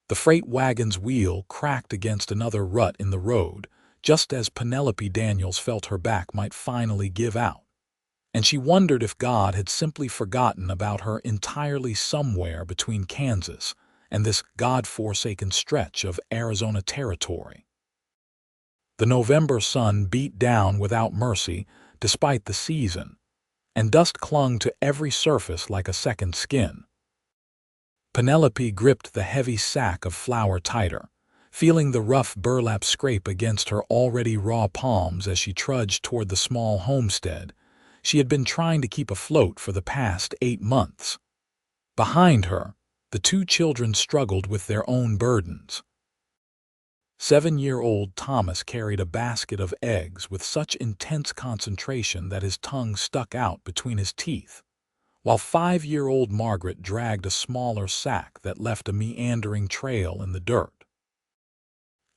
The freight wagon's wheel cracked against another rut in the road, just as Penelope Daniels felt her back might finally give out. And she wondered if God had simply forgotten about her entirely somewhere between Kansas and this God-forsaken stretch of Arizona territory. The November sun beat down without mercy despite the season, and dust clung to every surface like a second skin. Penelope gripped the heavy sack of flour tighter, feeling the rough burlap scrape against her already raw palms as she trudged toward the small homestead she had been trying to keep afloat for the past 8 months. Behind her, the 2 children struggled with their own burdens. 7-year-old Thomas carried a basket of eggs with such intense concentration that his tongue stuck out between his teeth, while 5-year-old Margaret dragged a smaller sack that left a meandering trail in the dirt.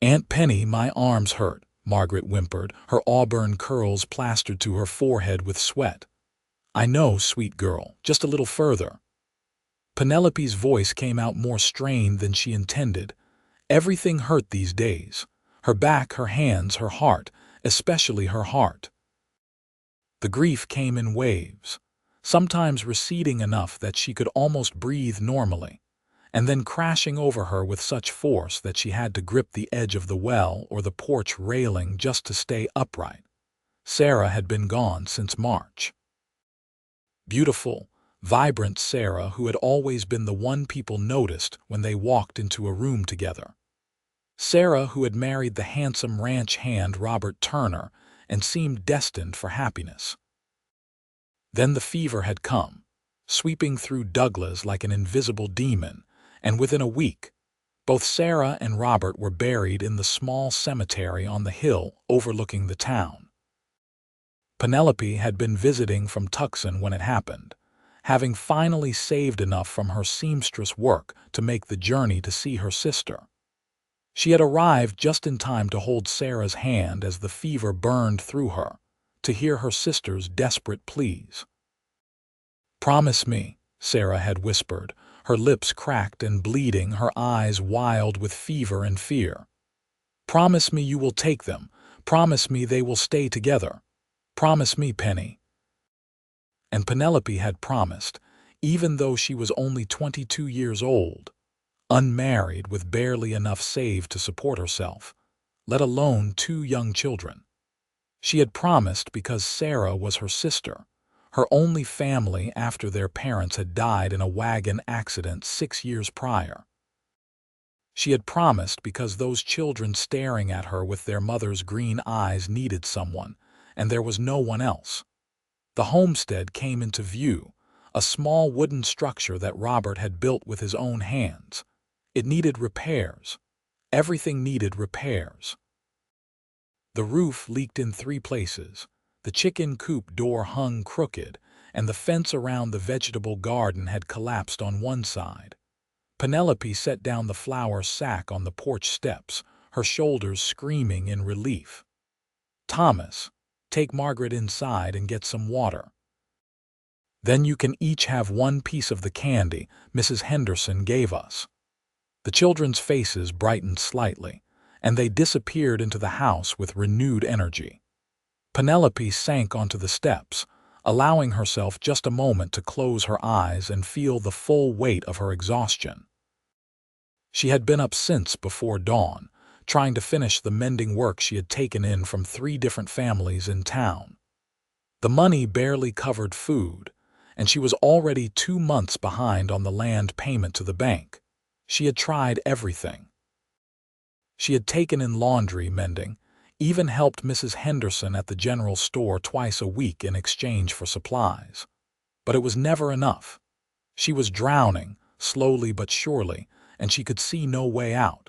"Aunt Penny, my arms hurt," Margaret whimpered, her auburn curls plastered to her forehead with sweat. "I know, sweet girl, just a little further." Penelope's voice came out more strained than she intended. Everything hurt these days. Her back, her hands, her heart, especially her heart. The grief came in waves, sometimes receding enough that she could almost breathe normally, and then crashing over her with such force that she had to grip the edge of the well or the porch railing just to stay upright. Sarah had been gone since March. Beautiful, vibrant Sarah, who had always been the one people noticed when they walked into a room together. Sarah, who had married the handsome ranch hand Robert Turner and seemed destined for happiness. Then the fever had come, sweeping through Douglas like an invisible demon, and within a week, both Sarah and Robert were buried in the small cemetery on the hill overlooking the town. Penelope had been visiting from Tucson when it happened, having finally saved enough from her seamstress work to make the journey to see her sister. She had arrived just in time to hold Sarah's hand as the fever burned through her, to hear her sister's desperate pleas. "Promise me," Sarah had whispered, her lips cracked and bleeding, her eyes wild with fever and fear. "Promise me you will take them. Promise me they will stay together. Promise me, Penny." And Penelope had promised, even though she was only 22 years old, unmarried with barely enough saved to support herself, let alone 2 young children. She had promised because Sarah was her sister, her only family after their parents had died in a wagon accident 6 years prior. She had promised because those children staring at her with their mother's green eyes needed someone, and there was no one else. The homestead came into view, a small wooden structure that Robert had built with his own hands. It needed repairs. Everything needed repairs. The roof leaked in 3 places, the chicken coop door hung crooked, and the fence around the vegetable garden had collapsed on one side. Penelope set down the flour sack on the porch steps, her shoulders screaming in relief. "Thomas, take Margaret inside and get some water. Then you can each have 1 piece of the candy Mrs. Henderson gave us." The children's faces brightened slightly, and they disappeared into the house with renewed energy. Penelope sank onto the steps, allowing herself just a moment to close her eyes and feel the full weight of her exhaustion. She had been up since before dawn, trying to finish the mending work she had taken in from 3 different families in town. The money barely covered food, and she was already 2 months behind on the land payment to the bank. She had tried everything. She had taken in laundry mending, even helped Mrs. Henderson at the general store twice a week in exchange for supplies. But it was never enough. She was drowning, slowly but surely, and she could see no way out.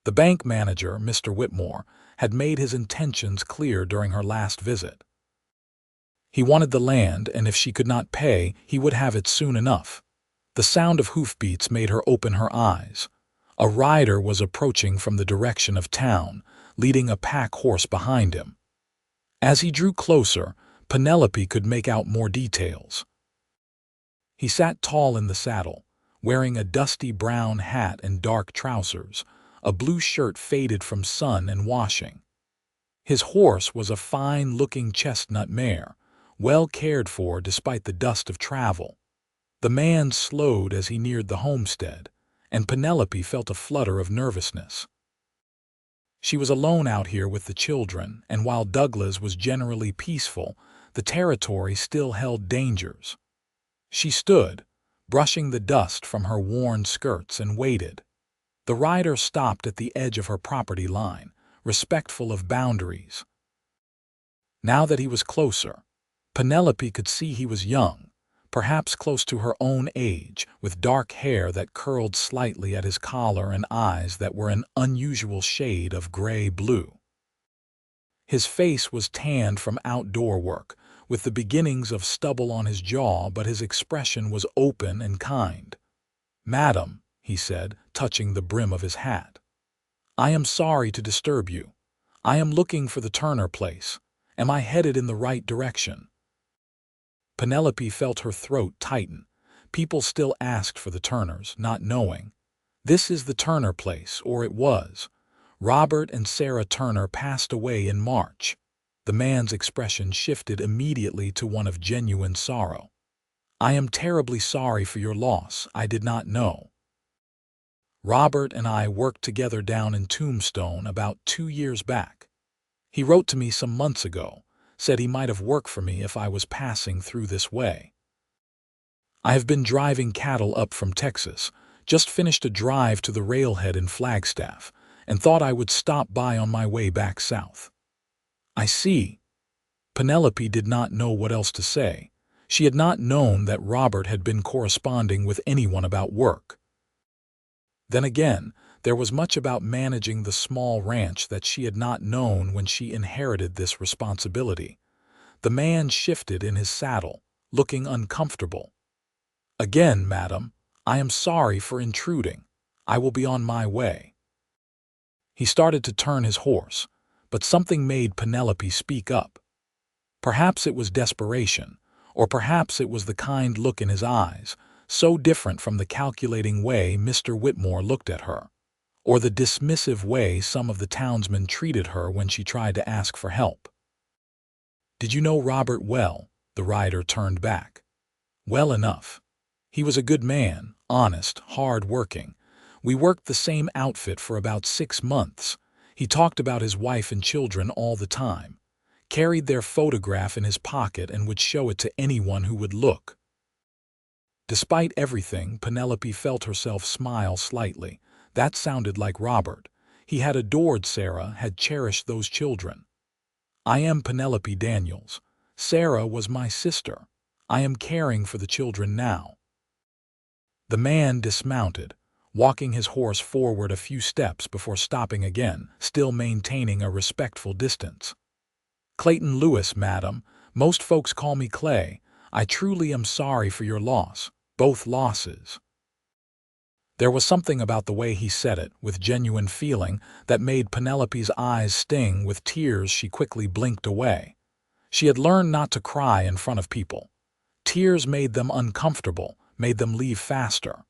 The bank manager, Mr. Whitmore, had made his intentions clear during her last visit. He wanted the land, and if she could not pay, he would have it soon enough. The sound of hoofbeats made her open her eyes. A rider was approaching from the direction of town, leading a pack horse behind him. As he drew closer, Penelope could make out more details. He sat tall in the saddle, wearing a dusty brown hat and dark trousers, a blue shirt faded from sun and washing. His horse was a fine-looking chestnut mare, well cared for despite the dust of travel. The man slowed as he neared the homestead, and Penelope felt a flutter of nervousness. She was alone out here with the children, and while Douglas was generally peaceful, the territory still held dangers. She stood, brushing the dust from her worn skirts, and waited. The rider stopped at the edge of her property line, respectful of boundaries. Now that he was closer, Penelope could see he was young, perhaps close to her own age, with dark hair that curled slightly at his collar and eyes that were an unusual shade of gray-blue. His face was tanned from outdoor work, with the beginnings of stubble on his jaw, but his expression was open and kind. "Madam," he said, touching the brim of his hat, "I am sorry to disturb you. I am looking for the Turner place. Am I headed in the right direction?" Penelope felt her throat tighten. People still asked for the Turners, not knowing. "This is the Turner place, or it was. Robert and Sarah Turner passed away in March." The man's expression shifted immediately to one of genuine sorrow. "I am terribly sorry for your loss. I did not know. Robert and I worked together down in Tombstone about 2 years back. He wrote to me some months ago, said he might have work for me if I was passing through this way. I have been driving cattle up from Texas, just finished a drive to the railhead in Flagstaff, and thought I would stop by on my way back south." "I see." Penelope did not know what else to say. She had not known that Robert had been corresponding with anyone about work. Then again, there was much about managing the small ranch that she had not known when she inherited this responsibility. The man shifted in his saddle, looking uncomfortable. "Again, madam, I am sorry for intruding. I will be on my way." He started to turn his horse, but something made Penelope speak up. Perhaps it was desperation, or perhaps it was the kind look in his eyes, so different from the calculating way Mr. Whitmore looked at her, or the dismissive way some of the townsmen treated her when she tried to ask for help. "Did you know Robert well?" The rider turned back. "Well enough. He was a good man, honest, hard-working. We worked the same outfit for about 6 months. He talked about his wife and children all the time, carried their photograph in his pocket and would show it to anyone who would look." Despite everything, Penelope felt herself smile slightly. That sounded like Robert. He had adored Sarah, had cherished those children. "I am Penelope Daniels. Sarah was my sister. I am caring for the children now." The man dismounted, walking his horse forward a few steps before stopping again, still maintaining a respectful distance. "Clayton Lewis, madam. Most folks call me Clay. I truly am sorry for your loss, both losses." There was something about the way he said it, with genuine feeling, that made Penelope's eyes sting. With tears she quickly blinked away. She had learned not to cry in front of people. Tears made them uncomfortable, made them leave faster.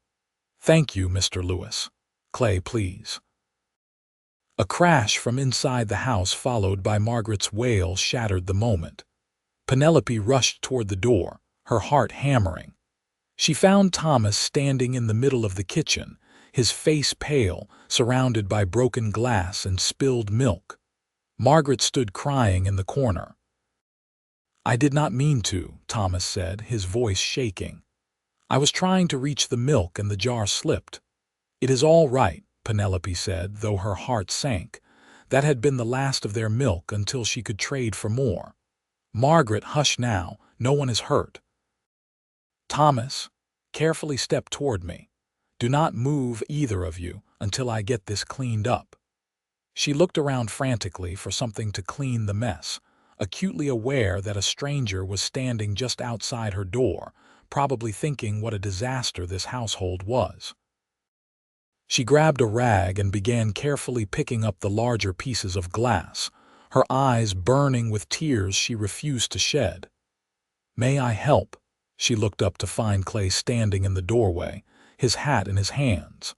"Thank you, Mr. Lewis. Clay, please." A crash from inside the house followed by Margaret's wail shattered the moment. Penelope rushed toward the door, her heart hammering. She found Thomas standing in the middle of the kitchen, his face pale, surrounded by broken glass and spilled milk. Margaret stood crying in the corner. "I did not mean to," Thomas said, his voice shaking. "I was trying to reach the milk and the jar slipped." "It is all right," Penelope said, though her heart sank. That had been the last of their milk until she could trade for more. "Margaret, hush now. No one is hurt." "Thomas, carefully step toward me. Do not move, either of you, until I get this cleaned up." She looked around frantically for something to clean the mess, acutely aware that a stranger was standing just outside her door, probably thinking what a disaster this household was. She grabbed a rag and began carefully picking up the larger pieces of glass, her eyes burning with tears she refused to shed. "May I help?" She looked up to find Clay standing in the doorway, his hat in his hands.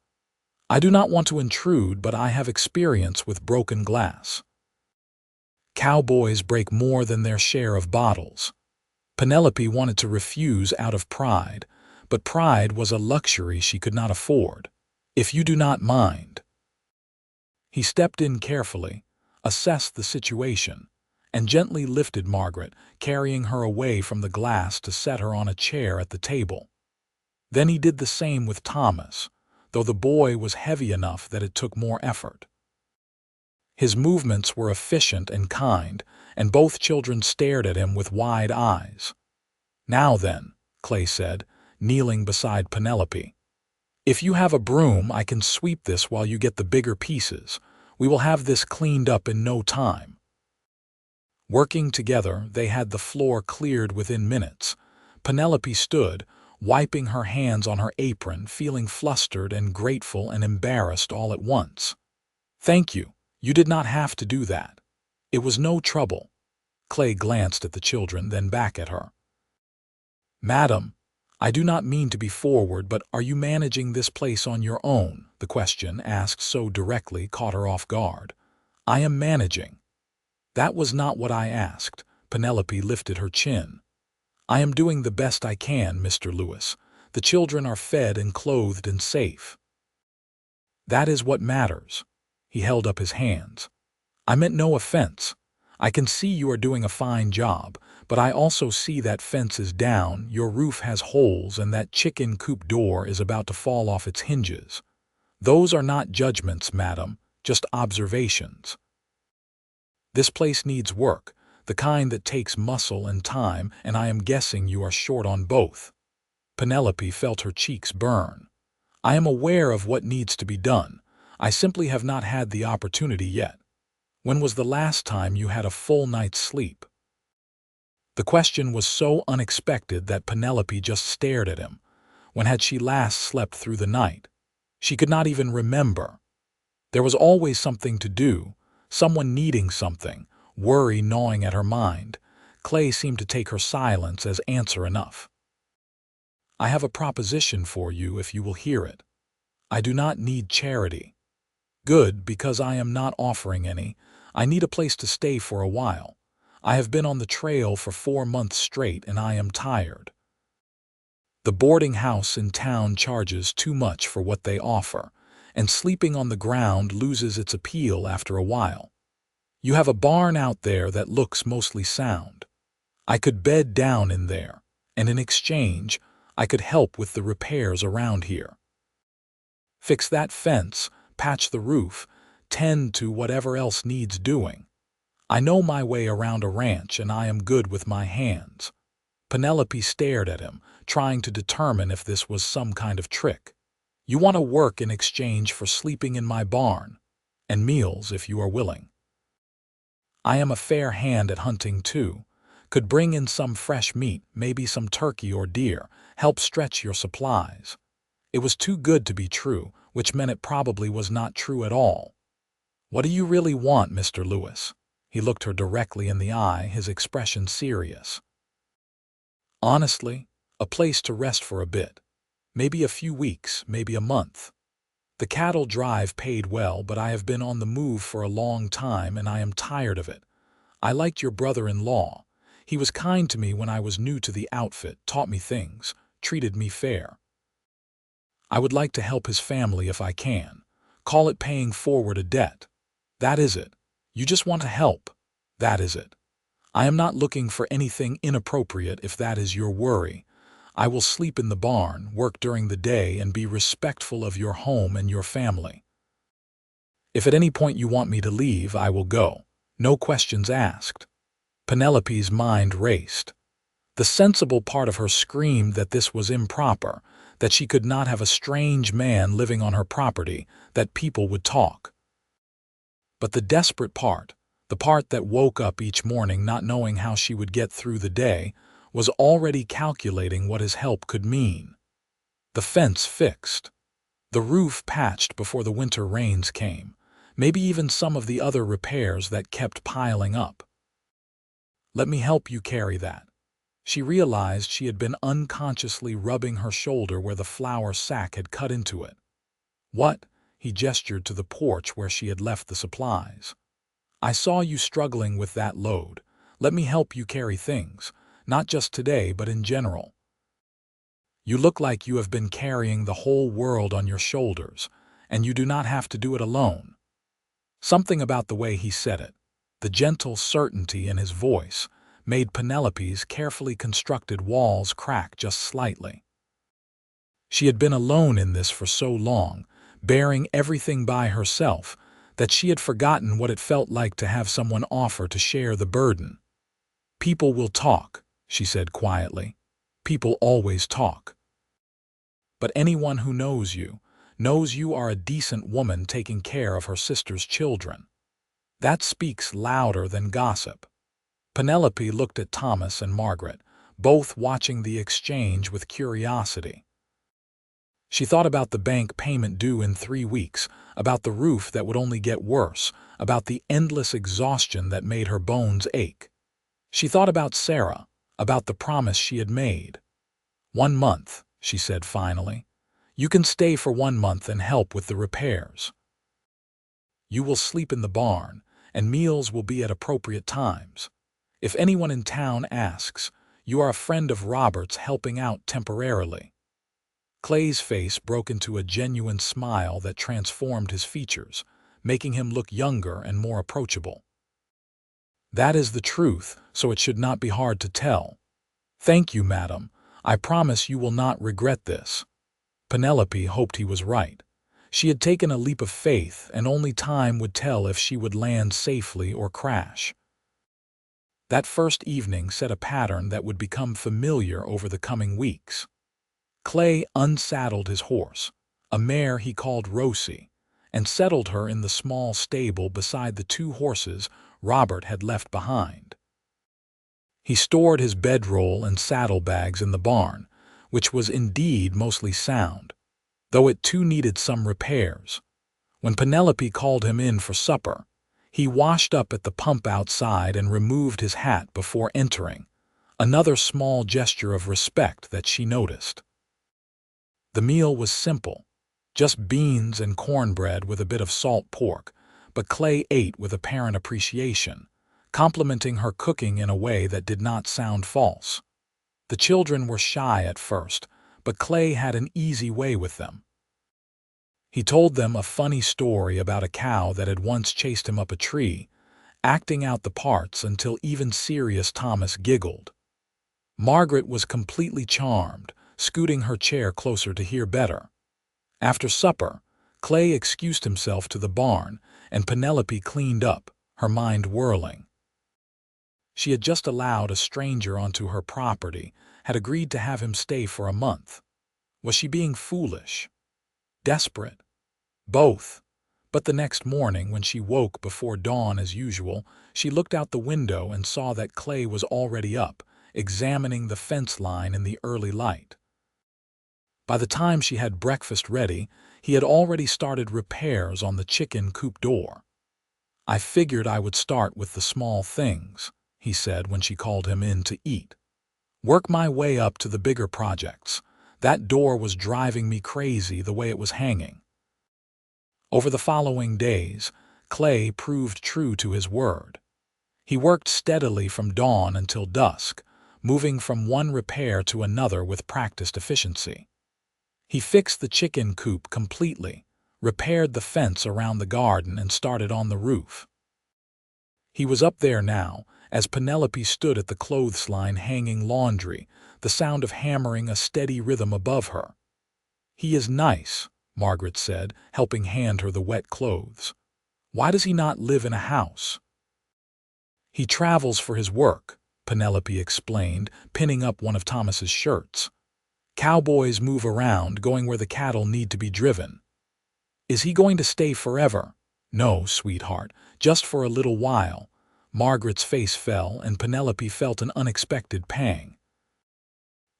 "I do not want to intrude, but I have experience with broken glass. Cowboys break more than their share of bottles." Penelope wanted to refuse out of pride, but pride was a luxury she could not afford. "If you do not mind." He stepped in carefully, assessed the situation, and gently lifted Margaret, carrying her away from the glass to set her on a chair at the table. Then he did the same with Thomas, though the boy was heavy enough that it took more effort. His movements were efficient and kind, and both children stared at him with wide eyes. "Now then," Clay said, kneeling beside Penelope. "If you have a broom, I can sweep this while you get the bigger pieces. We will have this cleaned up in no time." Working together, they had the floor cleared within minutes. Penelope stood, wiping her hands on her apron, feeling flustered and grateful and embarrassed all at once. "Thank you. You did not have to do that. It was no trouble." Clay glanced at the children, then back at her. "Madam, I do not mean to be forward, but are you managing this place on your own?" The question, asked so directly, caught her off guard. "I am managing." "That was not what I asked." Penelope lifted her chin. "I am doing the best I can, Mr. Lewis. The children are fed and clothed and safe. That is what matters." He held up his hands. "I meant no offense. I can see you are doing a fine job, but I also see that fence is down, your roof has holes, and that chicken coop door is about to fall off its hinges. Those are not judgments, madam, just observations. This place needs work, the kind that takes muscle and time, and I am guessing you are short on both." Penelope felt her cheeks burn. "I am aware of what needs to be done. I simply have not had the opportunity yet. When was the last time you had a full night's sleep?" The question was so unexpected that Penelope just stared at him. When had she last slept through the night? She could not even remember. There was always something to do, someone needing something, worry gnawing at her mind. Clay seemed to take her silence as answer enough. "I have a proposition for you if you will hear it. I do not need charity." "Good, because I am not offering any. I need a place to stay for a while. I have been on the trail for 4 months straight and I am tired. The boarding house in town charges too much for what they offer, and sleeping on the ground loses its appeal after a while. You have a barn out there that looks mostly sound. I could bed down in there, and in exchange, I could help with the repairs around here. Fix that fence, patch the roof, tend to whatever else needs doing. I know my way around a ranch and I am good with my hands." Penelope stared at him, trying to determine if this was some kind of trick. "You want to work in exchange for sleeping in my barn, and meals if you are willing. I am a fair hand at hunting too. Could bring in some fresh meat, maybe some turkey or deer, help stretch your supplies." It was too good to be true, which meant it probably was not true at all. "What do you really want, Mr. Lewis?" He looked her directly in the eye, his expression serious. "Honestly, a place to rest for a bit. Maybe a few weeks, maybe a month. The cattle drive paid well, but I have been on the move for a long time and I am tired of it. I liked your brother-in-law. He was kind to me when I was new to the outfit, taught me things, treated me fair. I would like to help his family if I can. Call it paying forward a debt. That is it. You just want to help. That is it. I am not looking for anything inappropriate if that is your worry. I will sleep in the barn, work during the day, and be respectful of your home and your family. If at any point you want me to leave, I will go. No questions asked." Penelope's mind raced. The sensible part of her screamed that this was improper, that she could not have a strange man living on her property, that people would talk. But the desperate part, the part that woke up each morning not knowing how she would get through the day, was already calculating what his help could mean. The fence fixed. The roof patched before the winter rains came. Maybe even some of the other repairs that kept piling up. "Let me help you carry that." She realized she had been unconsciously rubbing her shoulder where the flour sack had cut into it. "What?" He gestured to the porch where she had left the supplies. "I saw you struggling with that load. Let me help you carry things, not just today but in general. You look like you have been carrying the whole world on your shoulders, and you do not have to do it alone." Something about the way he said it, the gentle certainty in his voice, made Penelope's carefully constructed walls crack just slightly. She had been alone in this for so long, bearing everything by herself, that she had forgotten what it felt like to have someone offer to share the burden. "People will talk," she said quietly. "People always talk. But anyone who knows you are a decent woman taking care of her sister's children. That speaks louder than gossip." Penelope looked at Thomas and Margaret, both watching the exchange with curiosity. She thought about the bank payment due in 3 weeks, about the roof that would only get worse, about the endless exhaustion that made her bones ache. She thought about Sarah, about the promise she had made. "1 month," she said finally. "You can stay for 1 month and help with the repairs. You will sleep in the barn, and meals will be at appropriate times. If anyone in town asks, you are a friend of Robert's helping out temporarily." Clay's face broke into a genuine smile that transformed his features, making him look younger and more approachable. "That is the truth, so it should not be hard to tell. Thank you, madam. I promise you will not regret this." Penelope hoped he was right. She had taken a leap of faith, and only time would tell if she would land safely or crash. That first evening set a pattern that would become familiar over the coming weeks. Clay unsaddled his horse, a mare he called Rosie, and settled her in the small stable beside the 2 horses Robert had left behind. He stored his bedroll and saddlebags in the barn, which was indeed mostly sound, though it too needed some repairs. When Penelope called him in for supper, he washed up at the pump outside and removed his hat before entering, another small gesture of respect that she noticed. The meal was simple, just beans and cornbread with a bit of salt pork, but Clay ate with apparent appreciation, complimenting her cooking in a way that did not sound false. The children were shy at first, but Clay had an easy way with them. He told them a funny story about a cow that had once chased him up a tree, acting out the parts until even serious Thomas giggled. Margaret was completely charmed, scooting her chair closer to hear better. After supper, Clay excused himself to the barn, and Penelope cleaned up, her mind whirling. She had just allowed a stranger onto her property, had agreed to have him stay for a month. Was she being foolish? Desperate? Both. But the next morning, when she woke before dawn as usual, she looked out the window and saw that Clay was already up, examining the fence line in the early light. By the time she had breakfast ready, he had already started repairs on the chicken coop door. "I figured I would start with the small things," he said when she called him in to eat. "Work my way up to the bigger projects. That door was driving me crazy the way it was hanging." Over the following days, Clay proved true to his word. He worked steadily from dawn until dusk, moving from one repair to another with practiced efficiency. He fixed the chicken coop completely, repaired the fence around the garden, and started on the roof. He was up there now, as Penelope stood at the clothesline hanging laundry, the sound of hammering a steady rhythm above her. "He is nice," Margaret said, helping hand her the wet clothes. "Why does he not live in a house?" "He travels for his work," Penelope explained, pinning up one of Thomas's shirts. "Cowboys move around, going where the cattle need to be driven." "Is he going to stay forever?" "No, sweetheart, just for a little while." Margaret's face fell, and Penelope felt an unexpected pang.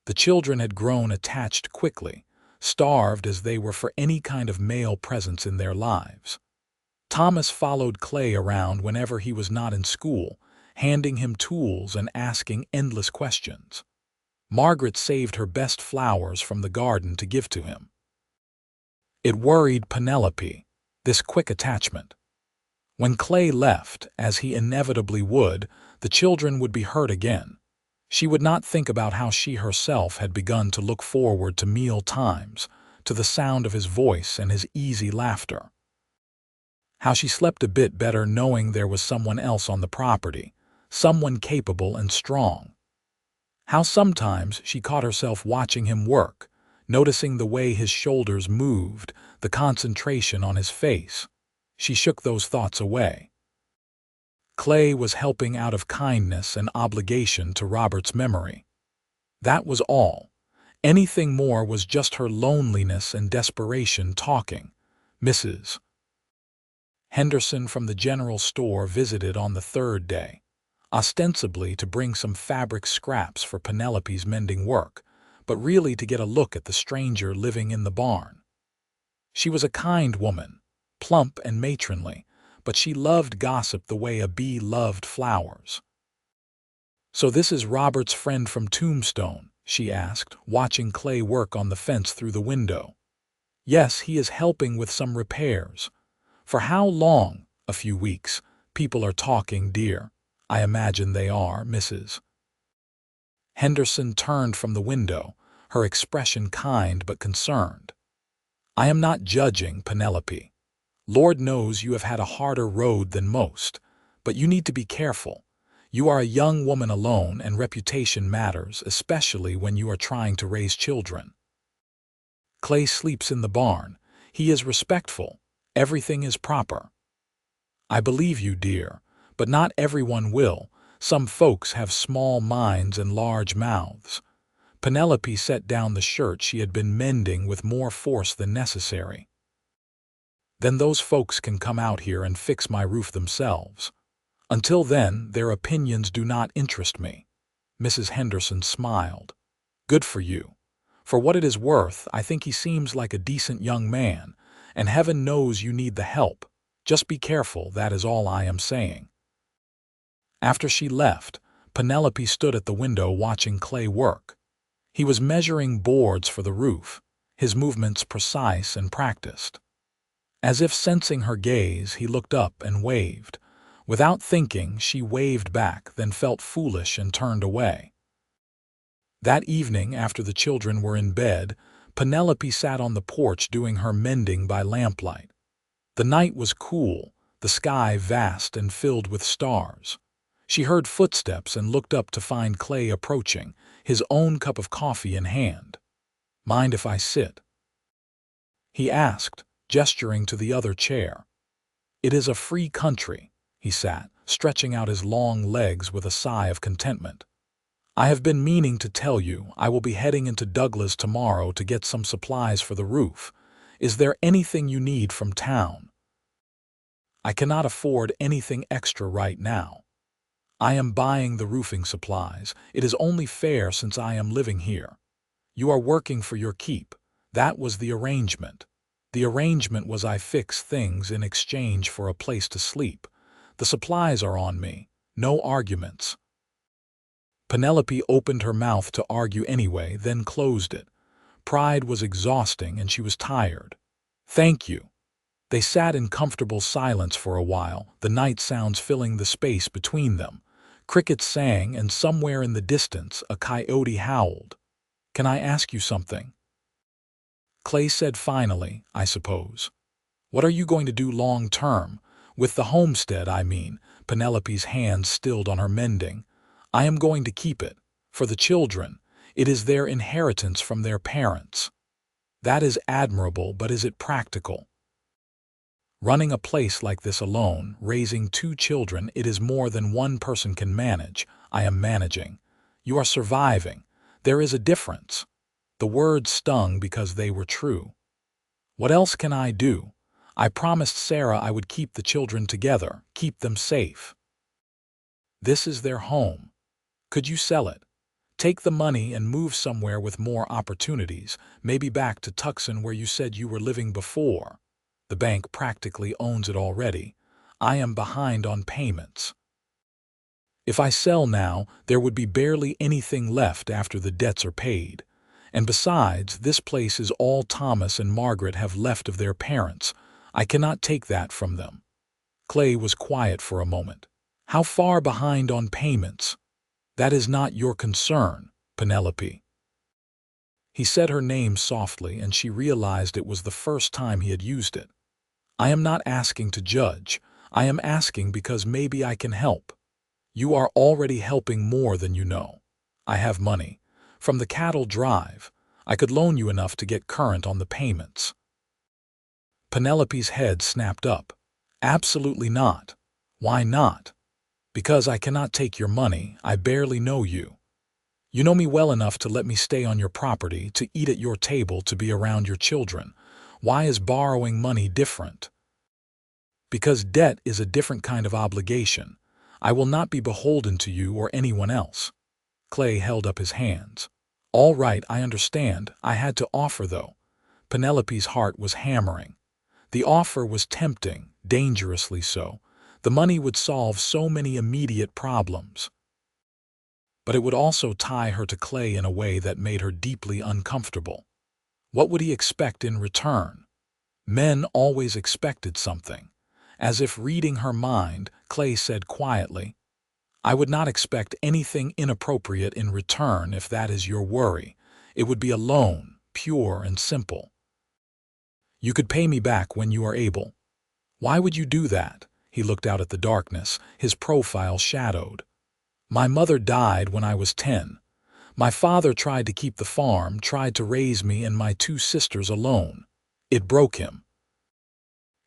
The children had grown attached quickly, starved as they were for any kind of male presence in their lives. Thomas followed Clay around whenever he was not in school, handing him tools and asking endless questions. Margaret saved her best flowers from the garden to give to him. It worried Penelope, this quick attachment. When Clay left, as he inevitably would, the children would be hurt again. She would not think about how she herself had begun to look forward to meal times, to the sound of his voice and his easy laughter. How she slept a bit better knowing there was someone else on the property, someone capable and strong. How sometimes she caught herself watching him work, noticing the way his shoulders moved, the concentration on his face. She shook those thoughts away. Clay was helping out of kindness and obligation to Robert's memory. That was all. Anything more was just her loneliness and desperation talking. Mrs. Henderson from the general store visited on the third day, ostensibly to bring some fabric scraps for Penelope's mending work, but really to get a look at the stranger living in the barn. She was a kind woman, plump and matronly, but she loved gossip the way a bee loved flowers. "So this is Robert's friend from Tombstone?" she asked, watching Clay work on the fence through the window. "Yes, he is helping with some repairs." "For how long?" "A few weeks. People are talking, dear." "I imagine they are, Mrs." Henderson turned from the window, her expression kind but concerned. "I am not judging, Penelope. Lord knows you have had a harder road than most, but you need to be careful. You are a young woman alone, and reputation matters, especially when you are trying to raise children. Clay sleeps in the barn. He is respectful. Everything is proper." "I believe you, dear, but not everyone will. Some folks have small minds and large mouths." Penelope set down the shirt she had been mending with more force than necessary. "Then those folks can come out here and fix my roof themselves. Until then, their opinions do not interest me." Mrs. Henderson smiled. "Good for you. For what it is worth, I think he seems like a decent young man, and heaven knows you need the help. Just be careful, that is all I am saying." After she left, Penelope stood at the window watching Clay work. He was measuring boards for the roof, his movements precise and practiced. As if sensing her gaze, he looked up and waved. Without thinking, she waved back, then felt foolish and turned away. That evening, after the children were in bed, Penelope sat on the porch doing her mending by lamplight. The night was cool, the sky vast and filled with stars. She heard footsteps and looked up to find Clay approaching, his own cup of coffee in hand. "Mind if I sit?" he asked, gesturing to the other chair. "It is a free country." He sat, stretching out his long legs with a sigh of contentment. "I have been meaning to tell you, I will be heading into Douglas tomorrow to get some supplies for the roof. Is there anything you need from town?" "I cannot afford anything extra right now. I am buying the roofing supplies. It is only fair since I am living here. You are working for your keep. That was the arrangement. The arrangement was I fix things in exchange for a place to sleep. The supplies are on me. No arguments." Penelope opened her mouth to argue anyway, then closed it. Pride was exhausting and she was tired. "Thank you." They sat in comfortable silence for a while, the night sounds filling the space between them. Crickets sang, and somewhere in the distance a coyote howled. "Can I ask you something?" Clay said finally, "I suppose." "What are you going to do long term? With the homestead, I mean." Penelope's hands stilled on her mending. "I am going to keep it. For the children. It is their inheritance from their parents." "That is admirable, but is it practical?" "Running a place like this alone, raising 2 children, it is more than one person can manage. I am managing. You are surviving. There is a difference." The words stung because they were true. "What else can I do? I promised Sarah I would keep the children together, keep them safe. This is their home. Could you sell it? Take the money and move somewhere with more opportunities, maybe back to Tucson where you said you were living before. The bank practically owns it already. I am behind on payments." If I sell now, there would be barely anything left after the debts are paid. And besides, this place is all Thomas and Margaret have left of their parents. I cannot take that from them." Clay was quiet for a moment. "How far behind on payments?" "That is not your concern, Penelope." He said her name softly, and she realized it was the first time he had used it. "I am not asking to judge. I am asking because maybe I can help. You are already helping more than you know. I have money. From the cattle drive, I could loan you enough to get current on the payments." Penelope's head snapped up. "Absolutely not." "Why not?" "Because I cannot take your money. I barely know you. You know me well enough to let me stay on your property, to eat at your table, to be around your children. Why is borrowing money different?" "Because debt is a different kind of obligation. I will not be beholden to you or anyone else." Clay held up his hands. "All right, I understand. I had to offer, though." Penelope's heart was hammering. The offer was tempting, dangerously so. The money would solve so many immediate problems. But it would also tie her to Clay in a way that made her deeply uncomfortable. What would he expect in return? Men always expected something. As if reading her mind, Clay said quietly, "I would not expect anything inappropriate in return if that is your worry. It would be a loan, pure and simple. You could pay me back when you are able." "Why would you do that?" He looked out at the darkness, his profile shadowed. "My mother died when I was 10. My father tried to keep the farm, tried to raise me and my 2 sisters alone. It broke him.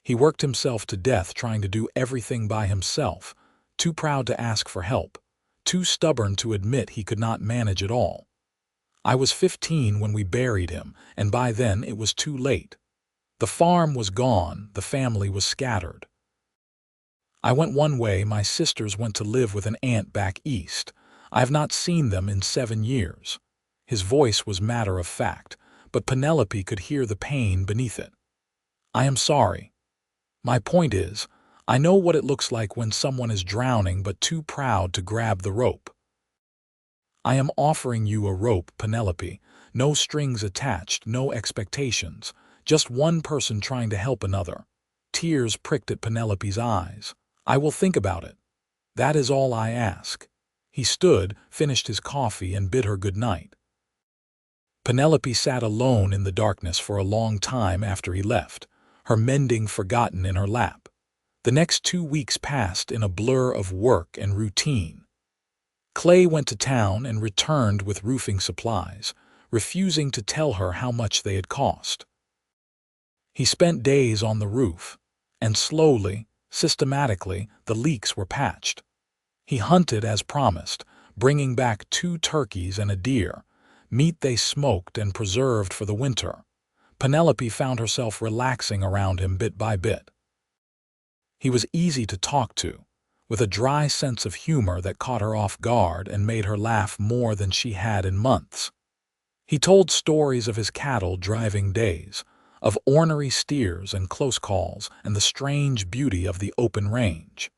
He worked himself to death trying to do everything by himself, too proud to ask for help, too stubborn to admit he could not manage it all. I was 15 when we buried him, and by then it was too late. The farm was gone, the family was scattered. I went one way, my sisters went to live with an aunt back east. I have not seen them in 7 years. His voice was matter of fact, but Penelope could hear the pain beneath it. "I am sorry. My point is, I know what it looks like when someone is drowning but too proud to grab the rope. I am offering you a rope, Penelope. No strings attached, no expectations. Just one person trying to help another." Tears pricked at Penelope's eyes. "I will think about it. That is all I ask." He stood, finished his coffee, and bid her good night. Penelope sat alone in the darkness for a long time after he left, her mending forgotten in her lap. The next 2 weeks passed in a blur of work and routine. Clay went to town and returned with roofing supplies, refusing to tell her how much they had cost. He spent days on the roof, and slowly, systematically, the leaks were patched. He hunted as promised, bringing back 2 turkeys and a deer, meat they smoked and preserved for the winter. Penelope found herself relaxing around him bit by bit. He was easy to talk to, with a dry sense of humor that caught her off guard and made her laugh more than she had in months. He told stories of his cattle driving days, of ornery steers and close calls, and the strange beauty of the open range.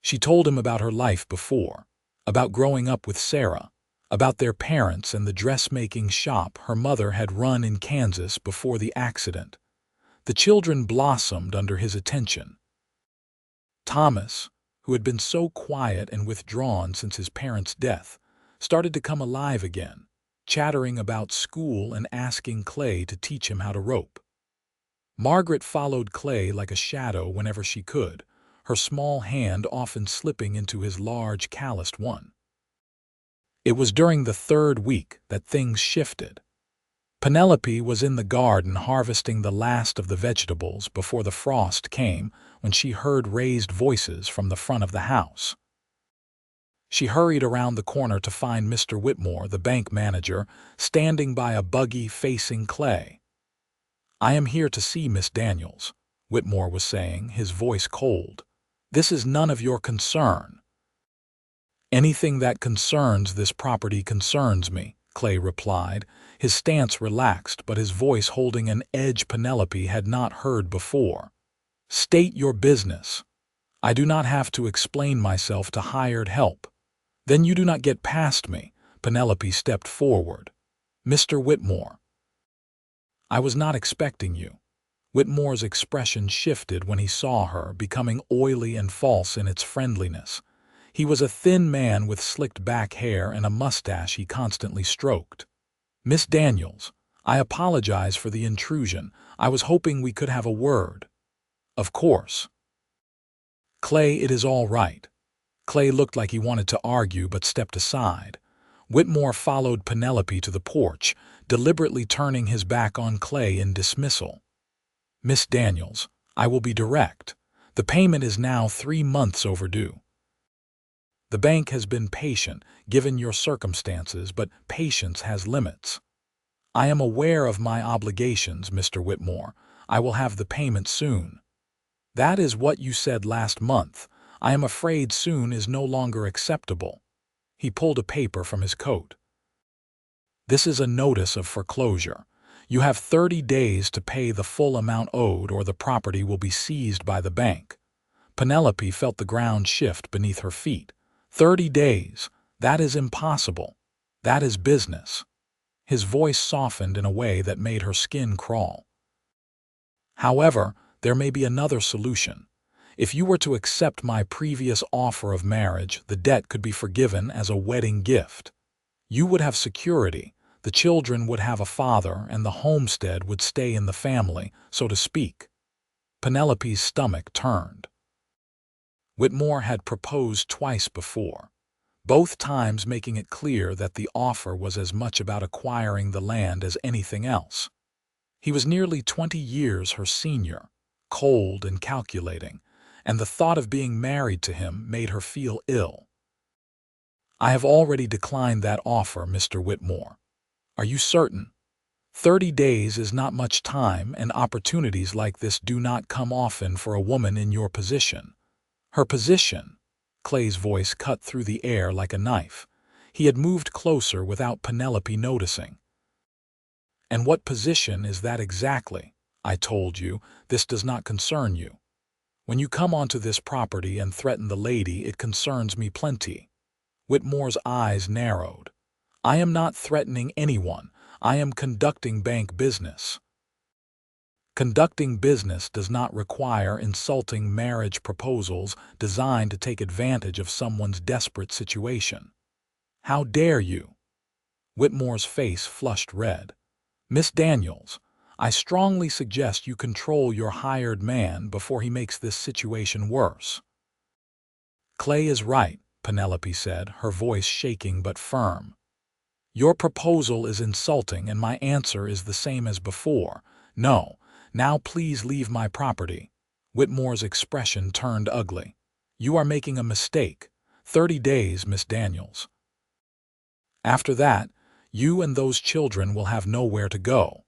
She told him about her life before, about growing up with Sarah, about their parents and the dressmaking shop her mother had run in Kansas before the accident. The children blossomed under his attention. Thomas, who had been so quiet and withdrawn since his parents' death, started to come alive again, chattering about school and asking Clay to teach him how to rope. Margaret followed Clay like a shadow whenever she could, her small hand often slipping into his large, calloused one. It was during the 3rd week that things shifted. Penelope was in the garden harvesting the last of the vegetables before the frost came when she heard raised voices from the front of the house. She hurried around the corner to find Mr. Whitmore, the bank manager, standing by a buggy facing Clay. "I am here to see Miss Daniels," Whitmore was saying, his voice cold. "This is none of your concern." "Anything that concerns this property concerns me," Clay replied, his stance relaxed but his voice holding an edge Penelope had not heard before. "State your business." I do not have to explain myself to hired help. Then you do not get past me. Penelope stepped forward. Mr. Whitmore. I was not expecting you. Whitmore's expression shifted when he saw her, becoming oily and false in its friendliness. He was a thin man with slicked back hair and a mustache he constantly stroked. Miss Daniels, I apologize for the intrusion. I was hoping we could have a word. Of course. Clay, it is all right. Clay looked like he wanted to argue but stepped aside. Whitmore followed Penelope to the porch, deliberately turning his back on Clay in dismissal. Miss Daniels, I will be direct. The payment is now 3 months overdue. The bank has been patient, given your circumstances, but patience has limits. I am aware of my obligations, Mr. Whitmore. I will have the payment soon. That is what you said last month. I am afraid soon is no longer acceptable. He pulled a paper from his coat. This is a notice of foreclosure. You have 30 days to pay the full amount owed or the property will be seized by the bank. Penelope felt the ground shift beneath her feet. 30 days. That is impossible. That is business. His voice softened in a way that made her skin crawl. However, there may be another solution. If you were to accept my previous offer of marriage, the debt could be forgiven as a wedding gift. You would have security, the children would have a father, and the homestead would stay in the family, so to speak. Penelope's stomach turned. Whitmore had proposed twice before, both times making it clear that the offer was as much about acquiring the land as anything else. He was nearly 20 years her senior, cold and calculating, and the thought of being married to him made her feel ill. I have already declined that offer, Mr. Whitmore. Are you certain? 30 days is not much time, and opportunities like this do not come often for a woman in your position. Her position? Clay's voice cut through the air like a knife. He had moved closer without Penelope noticing. And what position is that exactly? I told you, this does not concern you. When you come onto this property and threaten the lady, it concerns me plenty. Whitmore's eyes narrowed. I am not threatening anyone. I am conducting bank business. Conducting business does not require insulting marriage proposals designed to take advantage of someone's desperate situation. How dare you? Whitmore's face flushed red. Miss Daniels, I strongly suggest you control your hired man before he makes this situation worse. Clay is right, Penelope said, her voice shaking but firm. Your proposal is insulting, and my answer is the same as before. No. Now please leave my property. Whitmore's expression turned ugly. You are making a mistake. 30 days, Miss Daniels. After that, you and those children will have nowhere to go.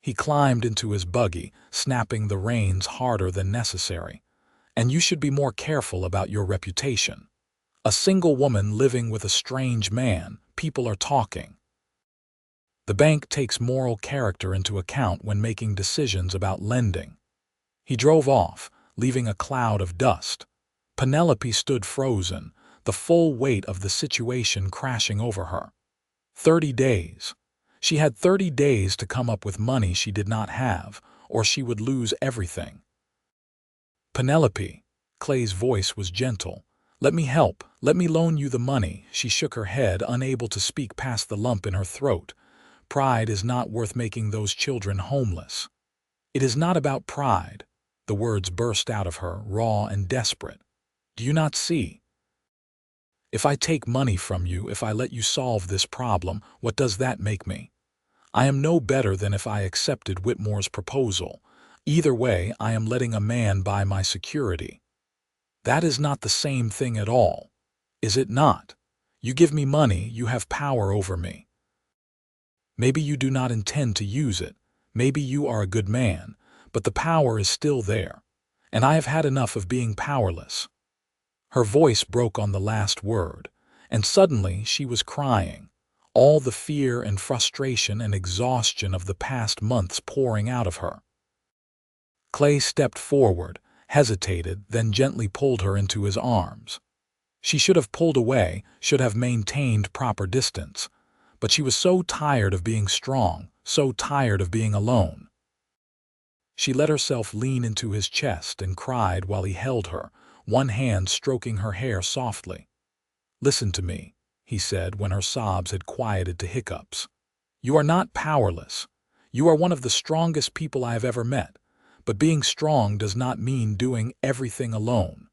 He climbed into his buggy, snapping the reins harder than necessary. And you should be more careful about your reputation. A single woman living with a strange man, people are talking. The bank takes moral character into account when making decisions about lending. He drove off, leaving a cloud of dust. Penelope stood frozen, the full weight of the situation crashing over her. 30 days. She had 30 days to come up with money she did not have, or she would lose everything. Penelope, Clay's voice was gentle. Let me help. Let me loan you the money. She shook her head, unable to speak past the lump in her throat. Pride is not worth making those children homeless. It is not about pride. The words burst out of her, raw and desperate. Do you not see? If I take money from you, if I let you solve this problem, what does that make me? I am no better than if I accepted Whitmore's proposal. Either way, I am letting a man buy my security. That is not the same thing at all. Is it not? You give me money, you have power over me. Maybe you do not intend to use it. Maybe you are a good man, but the power is still there. And I have had enough of being powerless. Her voice broke on the last word, and suddenly she was crying, all the fear and frustration and exhaustion of the past months pouring out of her. Clay stepped forward, hesitated, then gently pulled her into his arms. She should have pulled away, should have maintained proper distance. But she was so tired of being strong, so tired of being alone. She let herself lean into his chest and cried while he held her, one hand stroking her hair softly. "Listen to me," he said when her sobs had quieted to hiccups. "You are not powerless. You are one of the strongest people I have ever met, but being strong does not mean doing everything alone.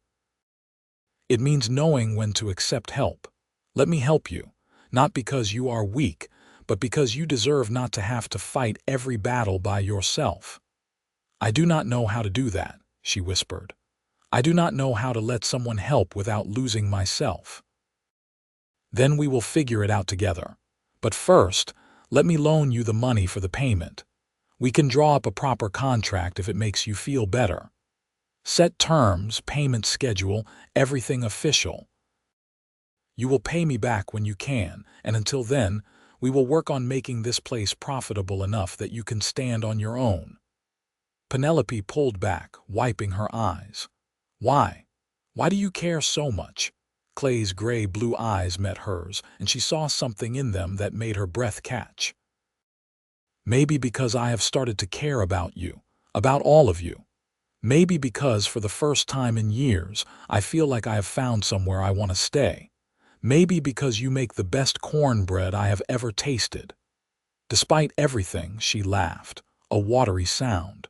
It means knowing when to accept help. Let me help you, not because you are weak, but because you deserve not to have to fight every battle by yourself." "I do not know how to do that," she whispered. "I do not know how to let someone help without losing myself." "Then we will figure it out together. But first, let me loan you the money for the payment. We can draw up a proper contract if it makes you feel better. Set terms, payment schedule, everything official. You will pay me back when you can, and until then, we will work on making this place profitable enough that you can stand on your own." Penelope pulled back, wiping her eyes. "Why? Why do you care so much?" Clay's gray-blue eyes met hers, and she saw something in them that made her breath catch. "Maybe because I have started to care about you, about all of you. Maybe because for the first time in years, I feel like I have found somewhere I want to stay. Maybe because you make the best cornbread I have ever tasted." Despite everything, she laughed, a watery sound.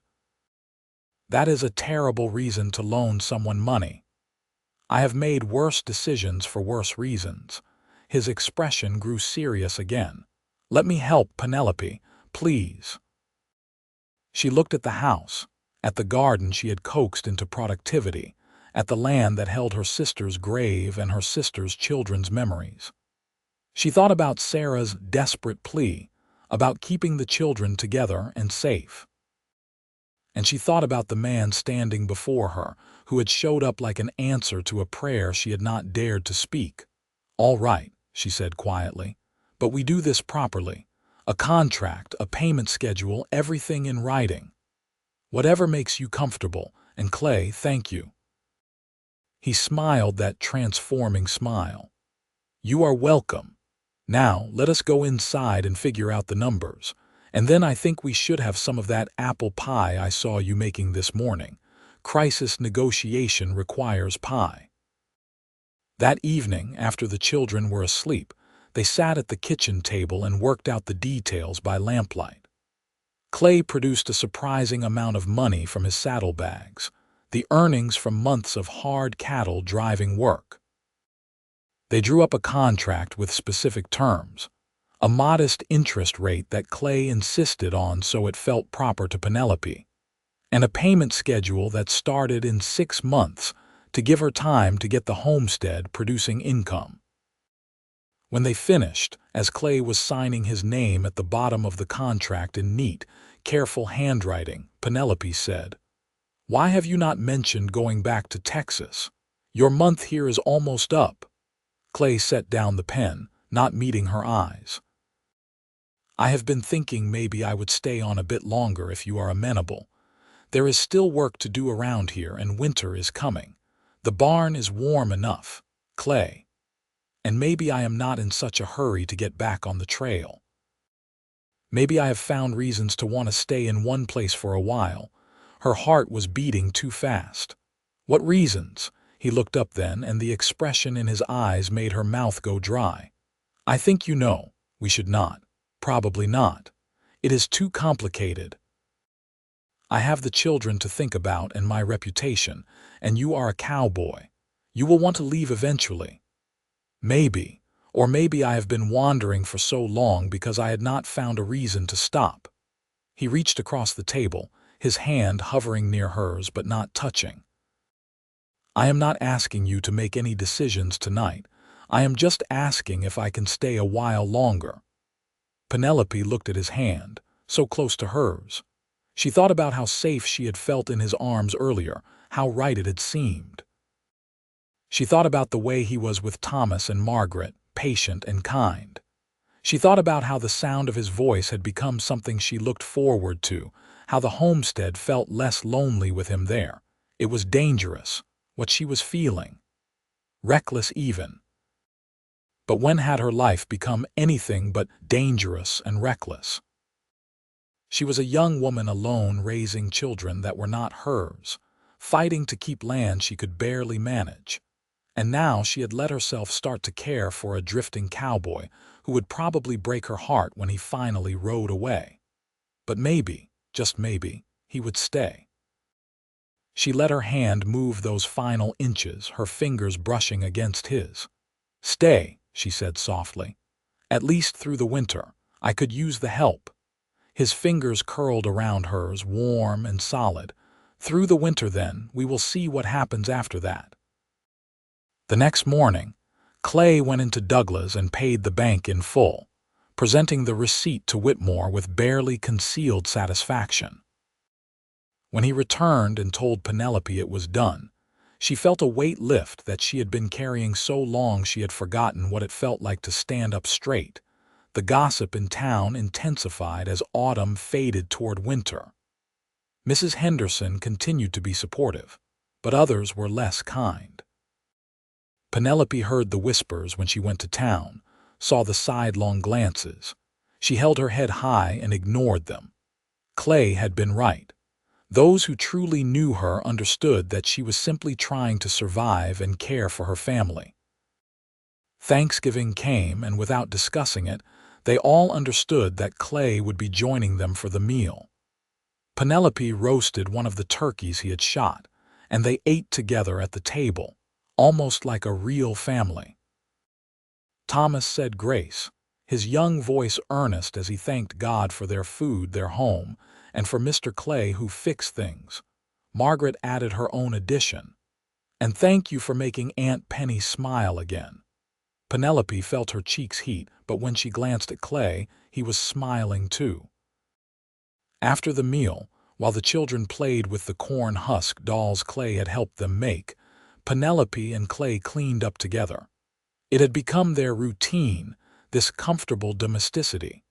"That is a terrible reason to loan someone money. I have made worse decisions for worse reasons." His expression grew serious again. "Let me help, Penelope, please." She looked at the house, at the garden she had coaxed into productivity, at the land that held her sister's grave and her sister's children's memories. She thought about Sarah's desperate plea, about keeping the children together and safe. And she thought about the man standing before her, who had showed up like an answer to a prayer she had not dared to speak. "All right," she said quietly, "but we do this properly. A contract, a payment schedule, everything in writing. Whatever makes you comfortable, and Clay, thank you." He smiled that transforming smile. "You are welcome. Now, let us go inside and figure out the numbers. And then I think we should have some of that apple pie I saw you making this morning. Crisis negotiation requires pie." That evening, after the children were asleep, they sat at the kitchen table and worked out the details by lamplight. Clay produced a surprising amount of money from his saddlebags, the earnings from months of hard cattle driving work. They drew up a contract with specific terms, a modest interest rate that Clay insisted on so it felt proper to Penelope, and a payment schedule that started in 6 months to give her time to get the homestead producing income. When they finished, as Clay was signing his name at the bottom of the contract in neat, careful handwriting, Penelope said, "Why have you not mentioned going back to Texas? Your month here is almost up." Clay set down the pen, not meeting her eyes. "I have been thinking maybe I would stay on a bit longer if you are amenable. There is still work to do around here and winter is coming. The barn is warm enough, Clay. And maybe I am not in such a hurry to get back on the trail. Maybe I have found reasons to want to stay in one place for a while." Her heart was beating too fast. "What reasons?" He looked up then, and the expression in his eyes made her mouth go dry. "I think you know. We should not. Probably not. It is too complicated. I have the children to think about and my reputation, and you are a cowboy. You will want to leave eventually. Maybe, or maybe I have been wandering for so long because I had not found a reason to stop." He reached across the table, his hand hovering near hers but not touching. "I am not asking you to make any decisions tonight. I am just asking if I can stay a while longer." Penelope looked at his hand, so close to hers. She thought about how safe she had felt in his arms earlier, how right it had seemed. She thought about the way he was with Thomas and Margaret, patient and kind. She thought about how the sound of his voice had become something she looked forward to, how the homestead felt less lonely with him there, It was dangerous, what she was feeling. Reckless even. But when had her life become anything but dangerous and reckless? She was a young woman alone raising children that were not hers, fighting to keep land she could barely manage. And now she had let herself start to care for a drifting cowboy who would probably break her heart when he finally rode away. But maybe, just maybe, he would stay. She let her hand move those final inches, her fingers brushing against his. "Stay," she said softly. "At least through the winter. I could use the help." His fingers curled around hers, warm and solid. "Through the winter, then. We will see what happens after that." The next morning, Clay went into Douglas and paid the bank in full, presenting the receipt to Whitmore with barely concealed satisfaction. When he returned and told Penelope it was done, she felt a weight lift that she had been carrying so long she had forgotten what it felt like to stand up straight. The gossip in town intensified as autumn faded toward winter. Mrs. Henderson continued to be supportive, but others were less kind. Penelope heard the whispers when she went to town, saw the sidelong glances. She held her head high and ignored them. Clay had been right. Those who truly knew her understood that she was simply trying to survive and care for her family. Thanksgiving came, and without discussing it, they all understood that Clay would be joining them for the meal. Penelope roasted one of the turkeys he had shot, and they ate together at the table, almost like a real family. Thomas said grace, his young voice earnest as he thanked God for their food, their home, and for Mr. Clay who fixed things. Margaret added her own addition. "And thank you for making Aunt Penny smile again." Penelope felt her cheeks heat, but when she glanced at Clay, he was smiling too. After the meal, while the children played with the corn husk dolls Clay had helped them make, Penelope and Clay cleaned up together. It had become their routine, this comfortable domesticity.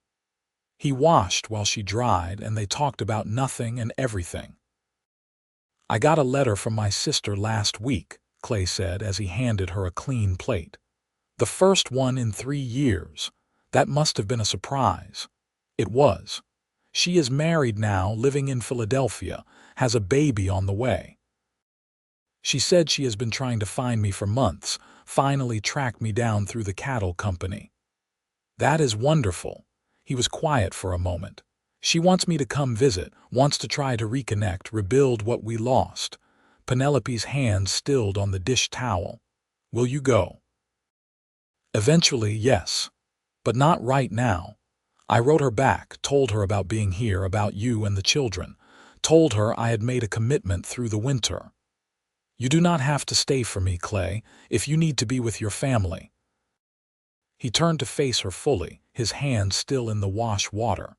He washed while she dried, and they talked about nothing and everything. "I got a letter from my sister last week," Clay said as he handed her a clean plate. "The first one in 3 years. That must have been a surprise." It was. "She is married now, living in Philadelphia, has a baby on the way. She said she has been trying to find me for months, finally tracked me down through the cattle company." "That is wonderful." He was quiet for a moment. "She wants me to come visit, wants to try to reconnect, rebuild what we lost." Penelope's hand stilled on the dish towel. "Will you go?" "Eventually, yes. But not right now." I wrote her back, told her about being here, about you and the children, told her I had made a commitment through the winter. "You do not have to stay for me, Clay, if you need to be with your family." He turned to face her fully, his hand still in the wash water.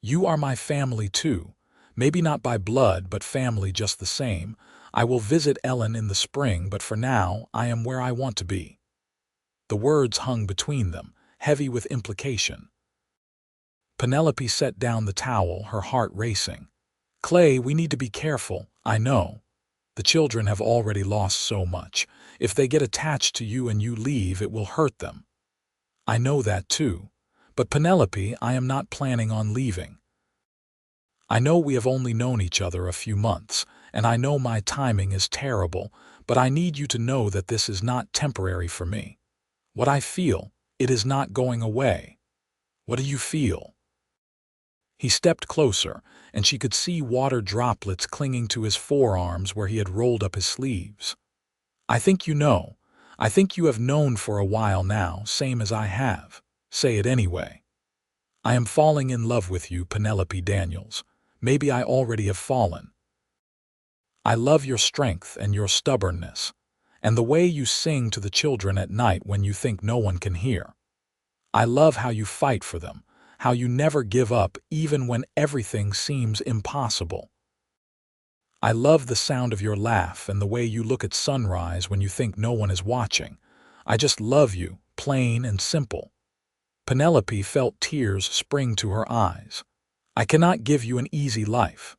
"You are my family too. Maybe not by blood, but family just the same. I will visit Ellen in the spring, but for now, I am where I want to be." The words hung between them, heavy with implication. Penelope set down the towel, her heart racing. "Clay, we need to be careful, I know. The children have already lost so much. If they get attached to you and you leave, it will hurt them." "I know that too. But Penelope, I am not planning on leaving. I know we have only known each other a few months, and I know my timing is terrible, but I need you to know that this is not temporary for me. What I feel, it is not going away. What do you feel?" He stepped closer, and she could see water droplets clinging to his forearms where he had rolled up his sleeves. "I think you know. I think you have known for a while now, same as I have. Say it anyway. I am falling in love with you, Penelope Daniels. Maybe I already have fallen. I love your strength and your stubbornness, and the way you sing to the children at night when you think no one can hear. I love how you fight for them, how you never give up even when everything seems impossible. I love the sound of your laugh and the way you look at sunrise when you think no one is watching. I just love you, plain and simple." Penelope felt tears spring to her eyes. "I cannot give you an easy life.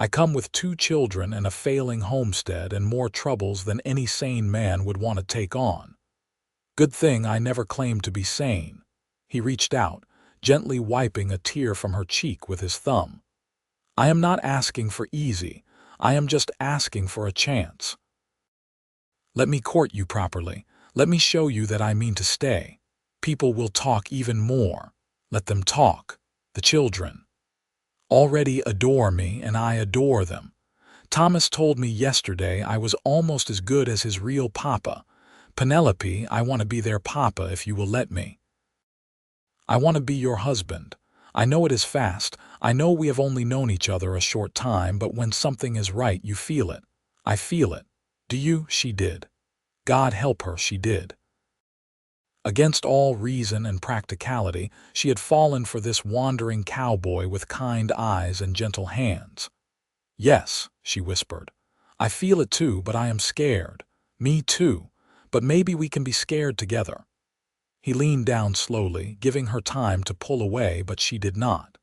I come with 2 children and a failing homestead and more troubles than any sane man would want to take on. Good thing I never claimed to be sane." He reached out, gently wiping a tear from her cheek with his thumb. "I am not asking for easy. I am just asking for a chance. Let me court you properly. Let me show you that I mean to stay. People will talk even more. Let them talk. The children already adore me, and I adore them. Thomas told me yesterday I was almost as good as his real papa. Penelope, I want to be their papa if you will let me. I want to be your husband. I know it is fast. I know we have only known each other a short time, but when something is right, you feel it. I feel it. Do you?" She did. God help her, she did. Against all reason and practicality, she had fallen for this wandering cowboy with kind eyes and gentle hands. "Yes," she whispered. "I feel it too, but I am scared. Me too. But maybe we can be scared together." He leaned down slowly, giving her time to pull away, but she did not.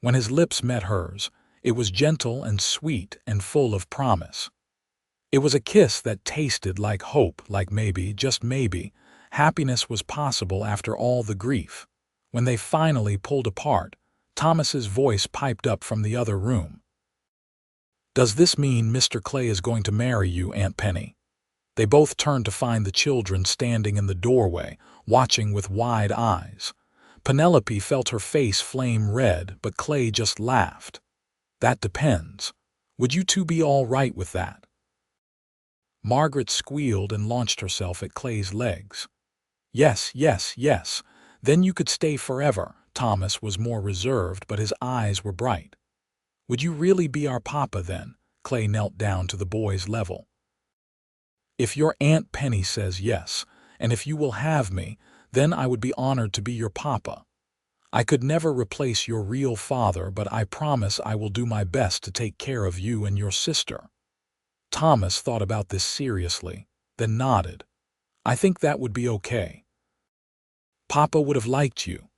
When his lips met hers, it was gentle and sweet and full of promise. It was a kiss that tasted like hope, like maybe, just maybe, happiness was possible after all the grief. When they finally pulled apart, Thomas's voice piped up from the other room. "Does this mean Mr. Clay is going to marry you, Aunt Penny?" They both turned to find the children standing in the doorway, watching with wide eyes. Penelope felt her face flame red, but Clay just laughed. "That depends. Would you two be all right with that?" Margaret squealed and launched herself at Clay's legs. "Yes, yes, yes. Then you could stay forever." Thomas was more reserved, but his eyes were bright. "Would you really be our papa then?" Clay knelt down to the boy's level. "If your Aunt Penny says yes, and if you will have me, then I would be honored to be your papa. I could never replace your real father, but I promise I will do my best to take care of you and your sister." Thomas thought about this seriously, then nodded. "I think that would be okay. Papa would have liked you."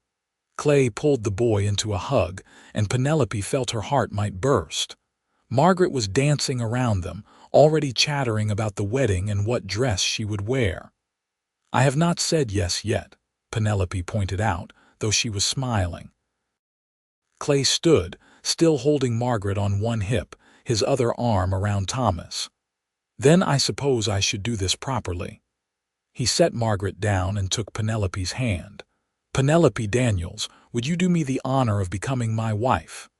Clay pulled the boy into a hug, and Penelope felt her heart might burst. Margaret was dancing around them, already chattering about the wedding and what dress she would wear. "I have not said yes yet," Penelope pointed out, though she was smiling. Clay stood, still holding Margaret on one hip, his other arm around Thomas. "Then I suppose I should do this properly." He set Margaret down and took Penelope's hand. "Penelope Daniels, would you do me the honor of becoming my wife?"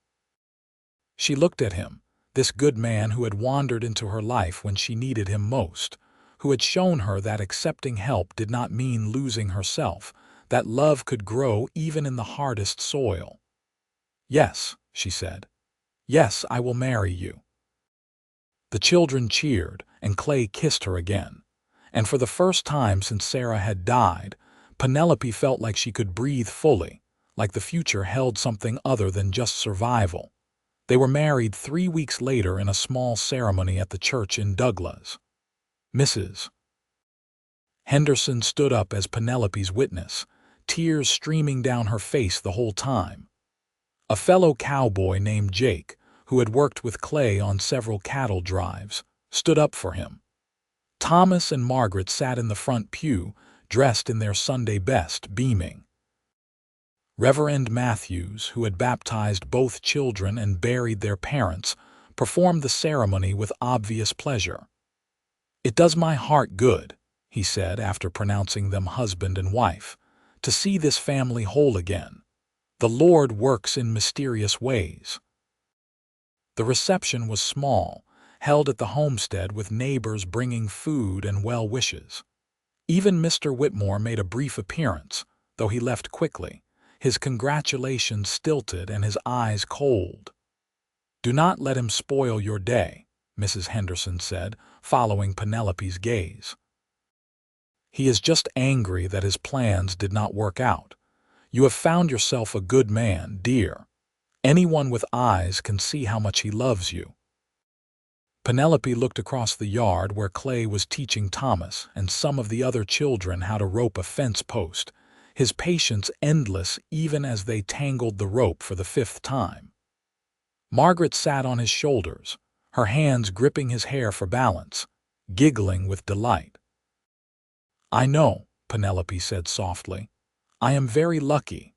She looked at him, this good man who had wandered into her life when she needed him most, who had shown her that accepting help did not mean losing herself, that love could grow even in the hardest soil. "Yes," she said. "Yes, I will marry you." The children cheered, and Clay kissed her again. And for the first time since Sarah had died, Penelope felt like she could breathe fully, like the future held something other than just survival. They were married 3 weeks later in a small ceremony at the church in Douglas. Mrs. Henderson stood up as Penelope's witness, tears streaming down her face the whole time. A fellow cowboy named Jake, who had worked with Clay on several cattle drives, stood up for him. Thomas and Margaret sat in the front pew, dressed in their Sunday best, beaming. Reverend Matthews, who had baptized both children and buried their parents, performed the ceremony with obvious pleasure. "It does my heart good," he said after pronouncing them husband and wife, "to see this family whole again. The Lord works in mysterious ways." The reception was small, held at the homestead with neighbors bringing food and well wishes. Even Mr. Whitmore made a brief appearance, though he left quickly, his congratulations stilted and his eyes cold. "Do not let him spoil your day," Mrs. Henderson said, following Penelope's gaze. "He is just angry that his plans did not work out. You have found yourself a good man, dear. Anyone with eyes can see how much he loves you." Penelope looked across the yard where Clay was teaching Thomas and some of the other children how to rope a fence post, his patience endless even as they tangled the rope for the 5th time. Margaret sat on his shoulders, her hands gripping his hair for balance, giggling with delight. "I know," Penelope said softly. "I am very lucky."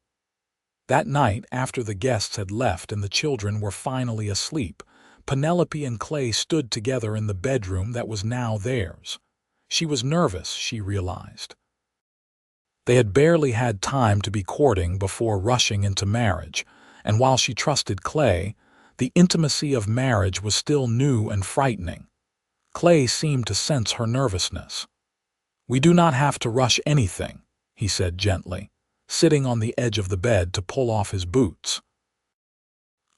That night, after the guests had left and the children were finally asleep, Penelope and Clay stood together in the bedroom that was now theirs. She was nervous, she realized. They had barely had time to be courting before rushing into marriage, and while she trusted Clay, the intimacy of marriage was still new and frightening. Clay seemed to sense her nervousness. "We do not have to rush anything," he said gently, sitting on the edge of the bed to pull off his boots.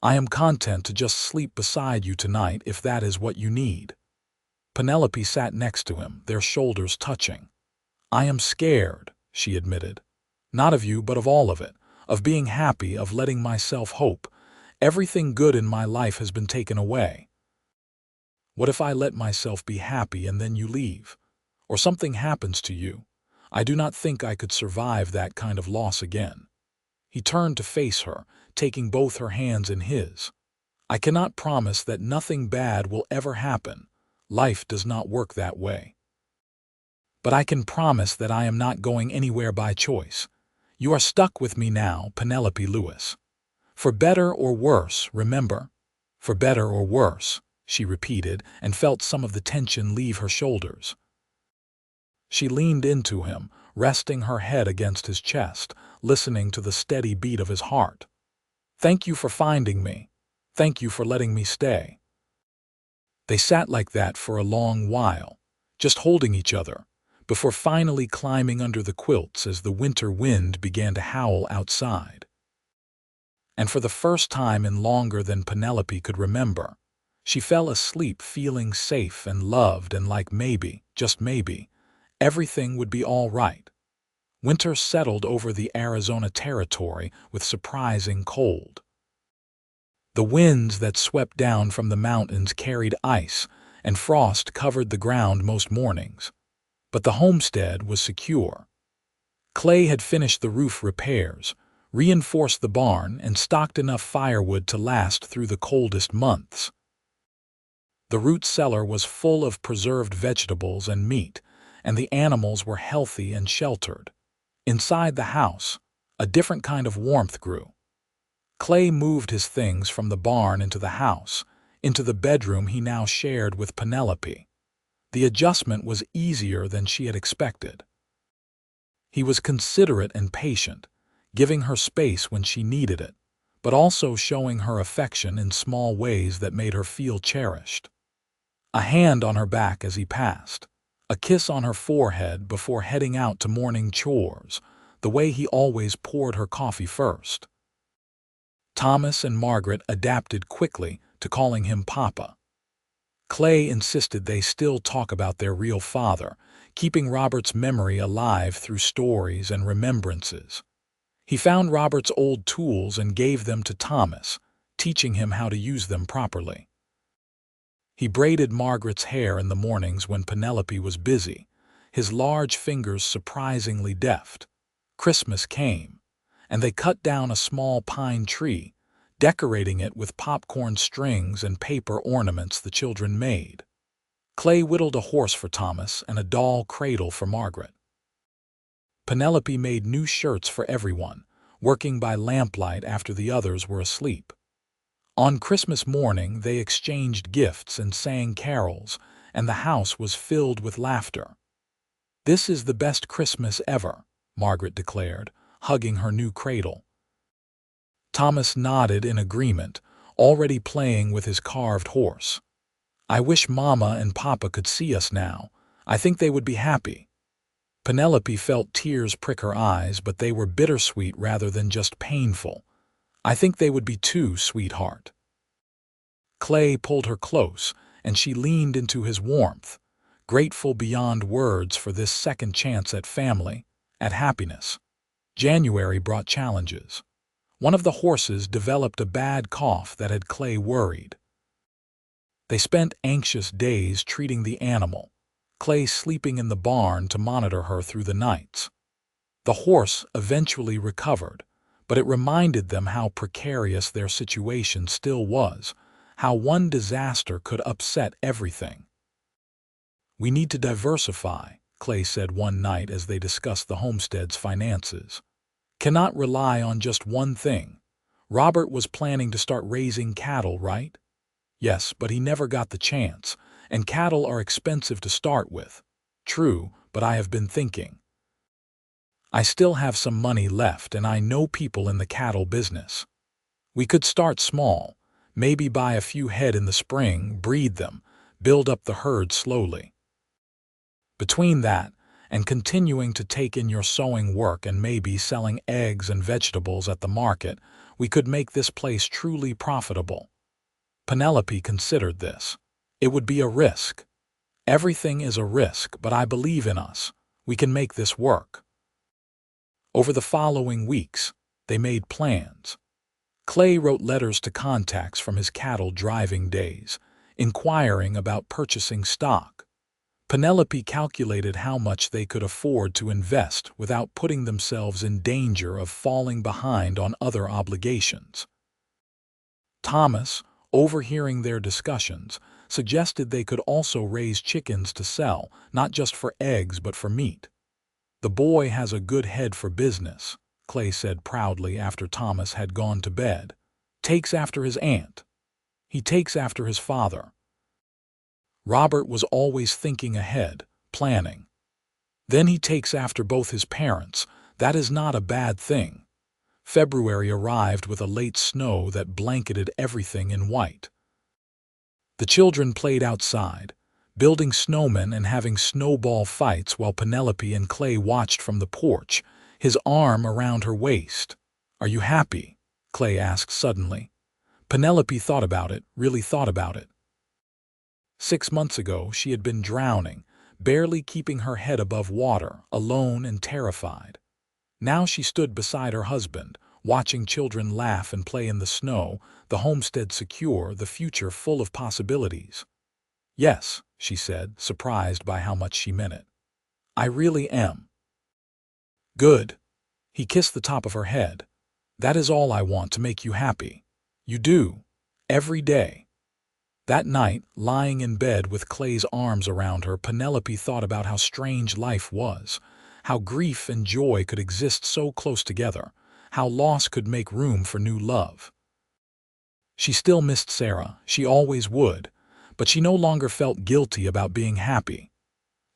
"I am content to just sleep beside you tonight if that is what you need." Penelope sat next to him, their shoulders touching. "I am scared," she admitted. "Not of you, but of all of it, of being happy, of letting myself hope. Everything good in my life has been taken away. What if I let myself be happy and then you leave? Or something happens to you? I do not think I could survive that kind of loss again." He turned to face her, taking both her hands in his. "I cannot promise that nothing bad will ever happen. Life does not work that way. But I can promise that I am not going anywhere by choice. You are stuck with me now, Penelope Lewis. For better or worse, remember? For better or worse," she repeated, and felt some of the tension leave her shoulders. She leaned into him, resting her head against his chest, listening to the steady beat of his heart. "Thank you for finding me. Thank you for letting me stay." They sat like that for a long while, just holding each other, before finally climbing under the quilts as the winter wind began to howl outside. And for the first time in longer than Penelope could remember, she fell asleep feeling safe and loved and like maybe, just maybe, everything would be all right. Winter settled over the Arizona territory with surprising cold. The winds that swept down from the mountains carried ice, and frost covered the ground most mornings. But the homestead was secure. Clay had finished the roof repairs, reinforced the barn, and stocked enough firewood to last through the coldest months. The root cellar was full of preserved vegetables and meat, and the animals were healthy and sheltered. Inside the house, a different kind of warmth grew. Clay moved his things from the barn into the house, into the bedroom he now shared with Penelope. The adjustment was easier than she had expected. He was considerate and patient, giving her space when she needed it, but also showing her affection in small ways that made her feel cherished. A hand on her back as he passed, a kiss on her forehead before heading out to morning chores, the way he always poured her coffee first. Thomas and Margaret adapted quickly to calling him Papa. Clay insisted they still talk about their real father, keeping Robert's memory alive through stories and remembrances. He found Robert's old tools and gave them to Thomas, teaching him how to use them properly. He braided Margaret's hair in the mornings when Penelope was busy, his large fingers surprisingly deft. Christmas came, and they cut down a small pine tree, decorating it with popcorn strings and paper ornaments the children made. Clay whittled a horse for Thomas and a doll cradle for Margaret. Penelope made new shirts for everyone, working by lamplight after the others were asleep. On Christmas morning, they exchanged gifts and sang carols, and the house was filled with laughter. "This is the best Christmas ever," Margaret declared, hugging her new cradle. Thomas nodded in agreement, already playing with his carved horse. "I wish Mama and Papa could see us now. I think they would be happy." Penelope felt tears prick her eyes, but they were bittersweet rather than just painful. "I think they would be too, sweetheart." Clay pulled her close, and she leaned into his warmth, grateful beyond words for this second chance at family, at happiness. January brought challenges. One of the horses developed a bad cough that had Clay worried. They spent anxious days treating the animal, Clay sleeping in the barn to monitor her through the nights. The horse eventually recovered, but it reminded them how precarious their situation still was, how one disaster could upset everything. "We need to diversify," Clay said one night as they discussed the homestead's finances. "Cannot rely on just one thing. Robert was planning to start raising cattle, right?" "Yes, but he never got the chance, and cattle are expensive to start with." "True, but I have been thinking. I still have some money left and I know people in the cattle business. We could start small, maybe buy a few head in the spring, breed them, build up the herd slowly. Between that and continuing to take in your sewing work and maybe selling eggs and vegetables at the market, we could make this place truly profitable." Penelope considered this. "It would be a risk. Everything is a risk, but I believe in us. We can make this work." Over the following weeks, they made plans. Clay wrote letters to contacts from his cattle driving days, inquiring about purchasing stock. Penelope calculated how much they could afford to invest without putting themselves in danger of falling behind on other obligations. Thomas, overhearing their discussions, suggested they could also raise chickens to sell, not just for eggs but for meat. "The boy has a good head for business," Clay said proudly after Thomas had gone to bed. "Takes after his aunt. He takes after his father." Robert was always thinking ahead, planning. "Then he takes after both his parents. That is not a bad thing." February arrived with a late snow that blanketed everything in white. The children played outside, building snowmen and having snowball fights while Penelope and Clay watched from the porch, his arm around her waist. "Are you happy?" Clay asked suddenly. Penelope thought about it, really thought about it. 6 months ago, she had been drowning, barely keeping her head above water, alone and terrified. Now she stood beside her husband, watching children laugh and play in the snow, the homestead secure, the future full of possibilities. "Yes," she said, surprised by how much she meant it. "I really am." "Good." He kissed the top of her head. "That is all I want, to make you happy. You do. Every day." That night, lying in bed with Clay's arms around her, Penelope thought about how strange life was, how grief and joy could exist so close together, how loss could make room for new love. She still missed Sarah, she always would, but she no longer felt guilty about being happy.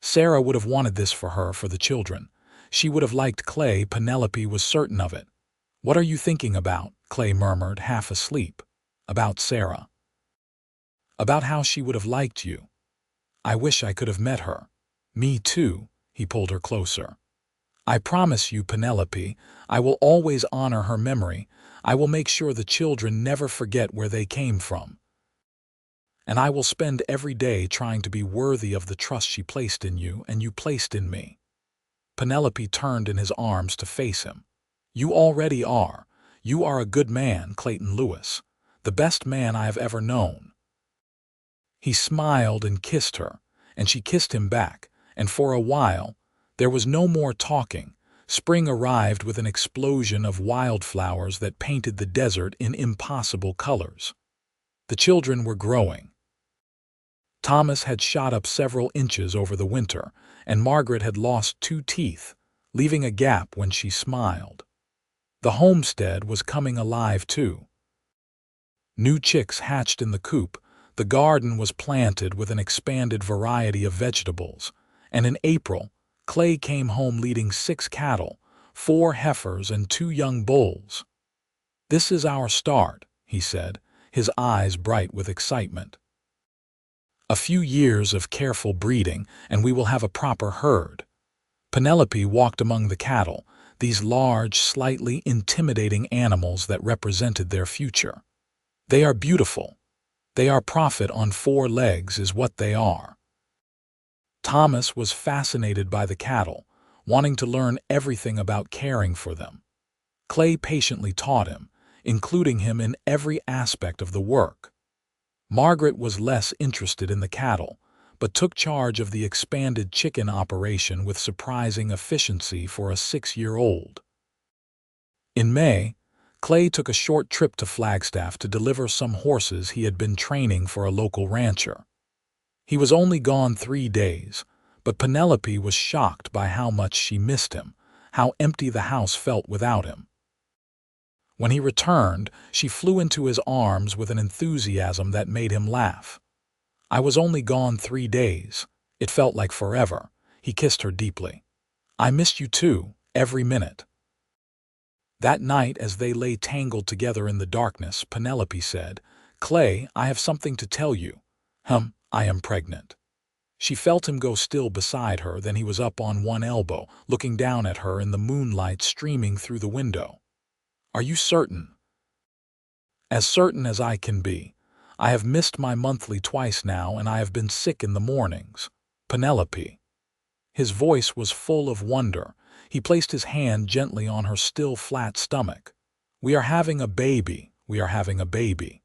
Sarah would have wanted this for her, for the children. She would have liked Clay, Penelope was certain of it. "What are you thinking about?" Clay murmured, half asleep. "About Sarah. About how she would have liked you. I wish I could have met her." "Me too." He pulled her closer. "I promise you, Penelope, I will always honor her memory. I will make sure the children never forget where they came from. And I will spend every day trying to be worthy of the trust she placed in you and you placed in me." Penelope turned in his arms to face him. "You already are. You are a good man, Clayton Lewis. The best man I have ever known." He smiled and kissed her, and she kissed him back, and for a while, there was no more talking. Spring arrived with an explosion of wildflowers that painted the desert in impossible colors. The children were growing. Thomas had shot up several inches over the winter, and Margaret had lost 2 teeth, leaving a gap when she smiled. The homestead was coming alive too. New chicks hatched in the coop, the garden was planted with an expanded variety of vegetables, and in April, Clay came home leading 6 cattle, 4 heifers and 2 young bulls. "This is our start," he said, his eyes bright with excitement. "A few years of careful breeding, and we will have a proper herd." Penelope walked among the cattle, these large, slightly intimidating animals that represented their future. "They are beautiful. They are profit on 4 legs is what they are." Thomas was fascinated by the cattle, wanting to learn everything about caring for them. Clay patiently taught him, including him in every aspect of the work. Margaret was less interested in the cattle, but took charge of the expanded chicken operation with surprising efficiency for a 6-year-old. In May, Clay took a short trip to Flagstaff to deliver some horses he had been training for a local rancher. He was only gone 3 days, but Penelope was shocked by how much she missed him, how empty the house felt without him. When he returned, she flew into his arms with an enthusiasm that made him laugh. "I was only gone 3 days. It felt like forever." He kissed her deeply. "I missed you too, every minute." That night, as they lay tangled together in the darkness, Penelope said, "Clay, I have something to tell you. I am pregnant." She felt him go still beside her, then he was up on one elbow, looking down at her in the moonlight streaming through the window. "Are you certain?" "As certain as I can be. I have missed my monthly twice now, and I have been sick in the mornings. Penelope." His voice was full of wonder. He placed his hand gently on her still flat stomach. "We are having a baby. We are having a baby."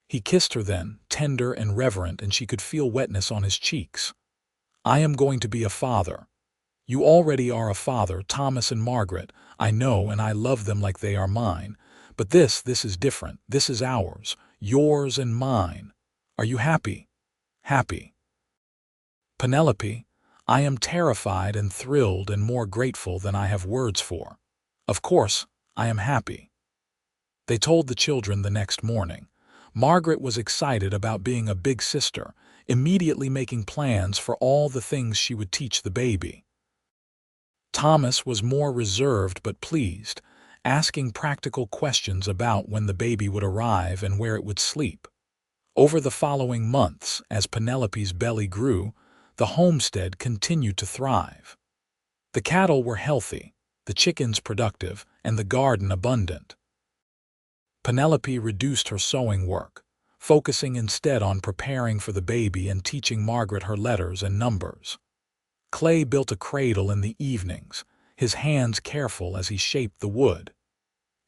He kissed her then, tender and reverent, and she could feel wetness on his cheeks. "I am going to be a father. You already are a father, Thomas and Margaret. I know, and I love them like they are mine. But this is different. This is ours, yours and mine. Are you happy?" "Happy." "Penelope, I am terrified and thrilled and more grateful than I have words for. Of course, I am happy." They told the children the next morning. Margaret was excited about being a big sister, immediately making plans for all the things she would teach the baby. Thomas was more reserved but pleased, asking practical questions about when the baby would arrive and where it would sleep. Over the following months, as Penelope's belly grew, the homestead continued to thrive. The cattle were healthy, the chickens productive, and the garden abundant. Penelope reduced her sewing work, focusing instead on preparing for the baby and teaching Margaret her letters and numbers. Clay built a cradle in the evenings, his hands careful as he shaped the wood.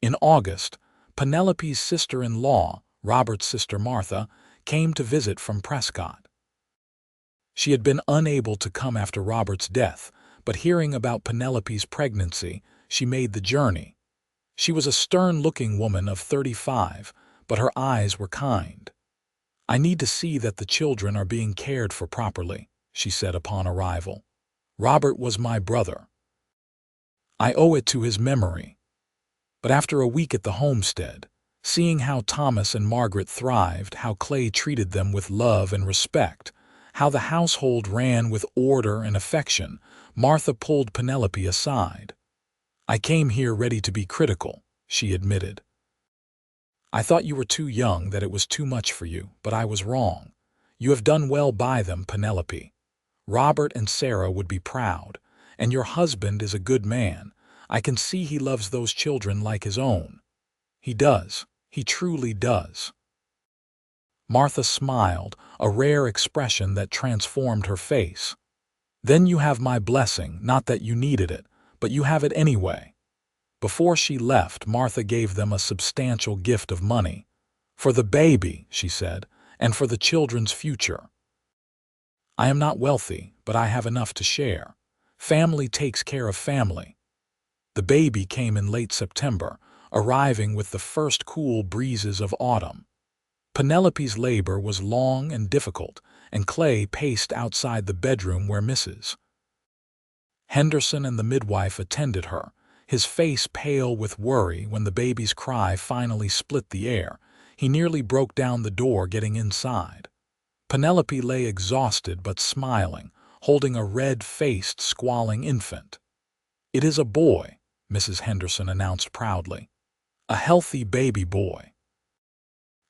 In August, Penelope's sister-in-law, Robert's sister Martha, came to visit from Prescott. She had been unable to come after Robert's death, but hearing about Penelope's pregnancy, she made the journey. She was a stern-looking woman of 35, but her eyes were kind. "I need to see that the children are being cared for properly," she said upon arrival. "Robert was my brother. I owe it to his memory." But after a week at the homestead, seeing how Thomas and Margaret thrived, how Clay treated them with love and respect, how the household ran with order and affection, Martha pulled Penelope aside. "I came here ready to be critical," she admitted. "I thought you were too young, that it was too much for you, but I was wrong. You have done well by them, Penelope. Robert and Sarah would be proud, and your husband is a good man. I can see he loves those children like his own. He does. He truly does." Martha smiled, a rare expression that transformed her face. "Then you have my blessing, not that you needed it, but you have it anyway." Before she left, Martha gave them a substantial gift of money. "For the baby," she said, "and for the children's future. I am not wealthy, but I have enough to share. Family takes care of family." The baby came in late September, arriving with the first cool breezes of autumn. Penelope's labor was long and difficult, and Clay paced outside the bedroom where Mrs. Henderson and the midwife attended her, his face pale with worry. When the baby's cry finally split the air, he nearly broke down the door getting inside. Penelope lay exhausted but smiling, holding a red-faced, squalling infant. "It is a boy," Mrs. Henderson announced proudly. "A healthy baby boy."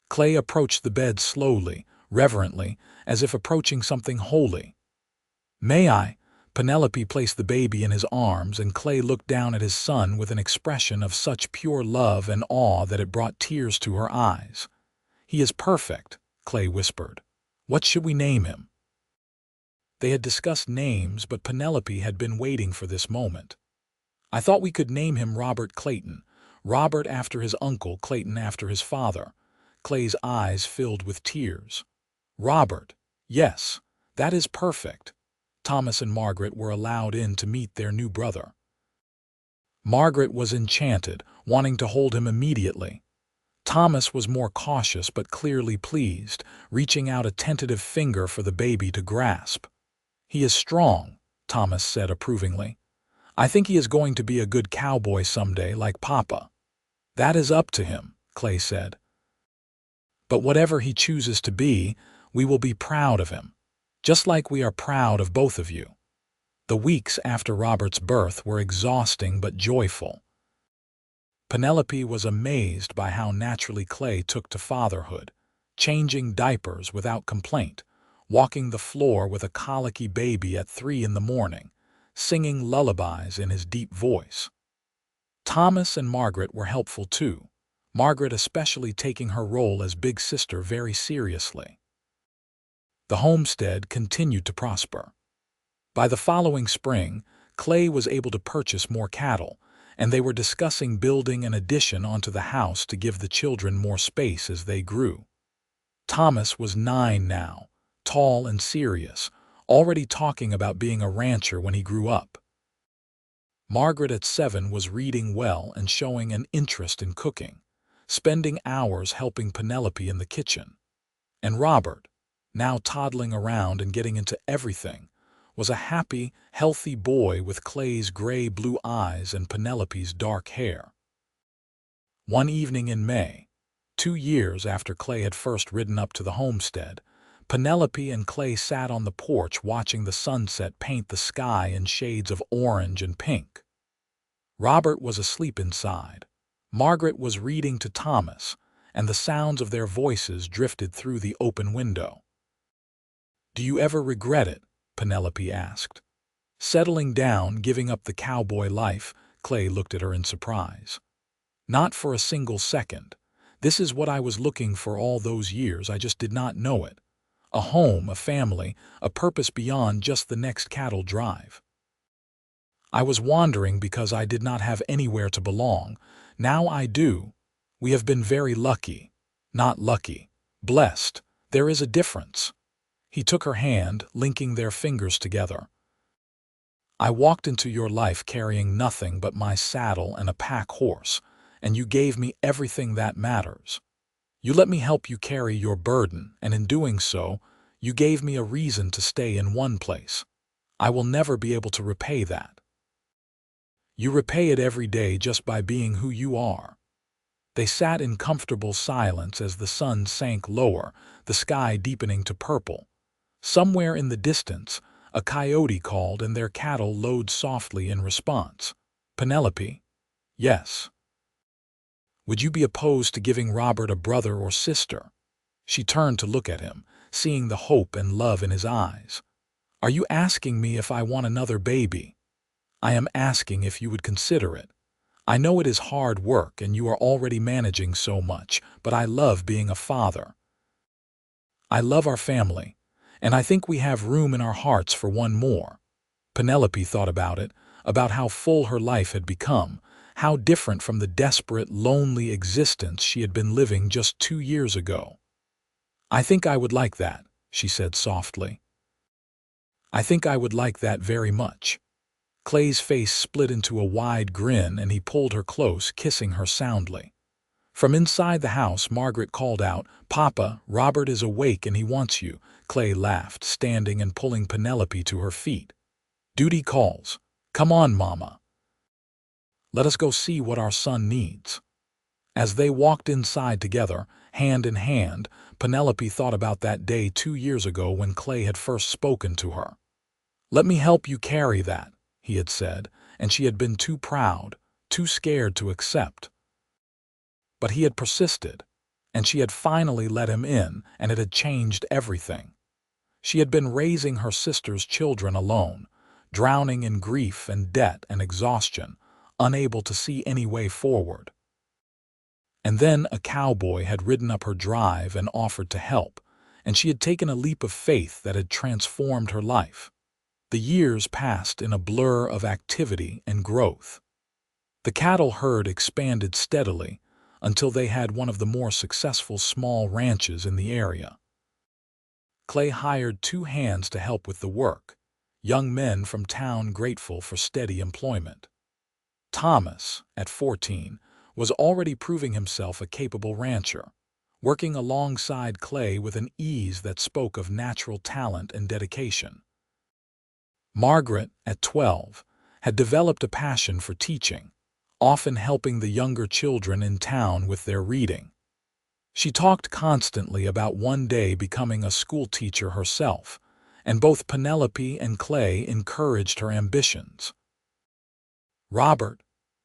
Clay approached the bed slowly, reverently, as if approaching something holy. "May I?" Penelope placed the baby in his arms, and Clay looked down at his son with an expression of such pure love and awe that it brought tears to her eyes. "He is perfect," Clay whispered. "What should we name him?" They had discussed names, but Penelope had been waiting for this moment. "I thought we could name him Robert Clayton. Robert after his uncle, Clayton after his father." Clay's eyes filled with tears. "Robert, yes, that is perfect." Thomas and Margaret were allowed in to meet their new brother. Margaret was enchanted, wanting to hold him immediately. Thomas was more cautious but clearly pleased, reaching out a tentative finger for the baby to grasp. "He is strong," Thomas said approvingly. "I think he is going to be a good cowboy someday like Papa." "That is up to him," Clay said. "But whatever he chooses to be, we will be proud of him, just like we are proud of both of you." The weeks after Robert's birth were exhausting but joyful. Penelope was amazed by how naturally Clay took to fatherhood, changing diapers without complaint, walking the floor with a colicky baby at 3 in the morning, singing lullabies in his deep voice. Thomas and Margaret were helpful too, Margaret especially taking her role as big sister very seriously. The homestead continued to prosper. By the following spring, Clay was able to purchase more cattle, and they were discussing building an addition onto the house to give the children more space as they grew. Thomas was 9 now, tall and serious, already talking about being a rancher when he grew up. Margaret at 7 was reading well and showing an interest in cooking, spending hours helping Penelope in the kitchen. And Robert, now toddling around and getting into everything, was a happy, healthy boy with Clay's gray-blue eyes and Penelope's dark hair. One evening in May, 2 years after Clay had first ridden up to the homestead, Penelope and Clay sat on the porch watching the sunset paint the sky in shades of orange and pink. Robert was asleep inside. Margaret was reading to Thomas, and the sounds of their voices drifted through the open window. "Do you ever regret it?" Penelope asked. Settling down, giving up the cowboy life, Clay looked at her in surprise. "Not for a single second. This is what I was looking for all those years, I just did not know it. A home, a family, a purpose beyond just the next cattle drive. I was wandering because I did not have anywhere to belong. Now I do. We have been very lucky. Not lucky. Blessed. There is a difference." He took her hand, linking their fingers together. "I walked into your life carrying nothing but my saddle and a pack horse, and you gave me everything that matters. You let me help you carry your burden, and in doing so, you gave me a reason to stay in one place. I will never be able to repay that. You repay it every day just by being who you are." They sat in comfortable silence as the sun sank lower, the sky deepening to purple. Somewhere in the distance, a coyote called and their cattle lowed softly in response. "Penelope?" "Yes." "Would you be opposed to giving Robert a brother or sister?" She turned to look at him, seeing the hope and love in his eyes. "Are you asking me if I want another baby?" "I am asking if you would consider it. I know it is hard work and you are already managing so much, but I love being a father. I love our family, and I think we have room in our hearts for one more." Penelope thought about it, about how full her life had become, how different from the desperate, lonely existence she had been living just 2 years ago. "I think I would like that," she said softly. "I think I would like that very much." Clay's face split into a wide grin and he pulled her close, kissing her soundly. From inside the house, Margaret called out, "Papa, Robert is awake and he wants you." Clay laughed, standing and pulling Penelope to her feet. "Duty calls. Come on, Mama. Let us go see what our son needs." As they walked inside together, hand in hand, Penelope thought about that day 2 years ago when Clay had first spoken to her. "Let me help you carry that," he had said, and she had been too proud, too scared to accept. But he had persisted, and she had finally let him in, and it had changed everything. She had been raising her sister's children alone, drowning in grief and debt and exhaustion, unable to see any way forward. And then a cowboy had ridden up her drive and offered to help, and she had taken a leap of faith that had transformed her life. The years passed in a blur of activity and growth. The cattle herd expanded steadily until they had one of the more successful small ranches in the area. Clay hired 2 hands to help with the work, young men from town grateful for steady employment. Thomas, at 14, was already proving himself a capable rancher, working alongside Clay with an ease that spoke of natural talent and dedication. Margaret, at 12, had developed a passion for teaching, often helping the younger children in town with their reading. She talked constantly about one day becoming a school teacher herself, and both Penelope and Clay encouraged her ambitions. Robert,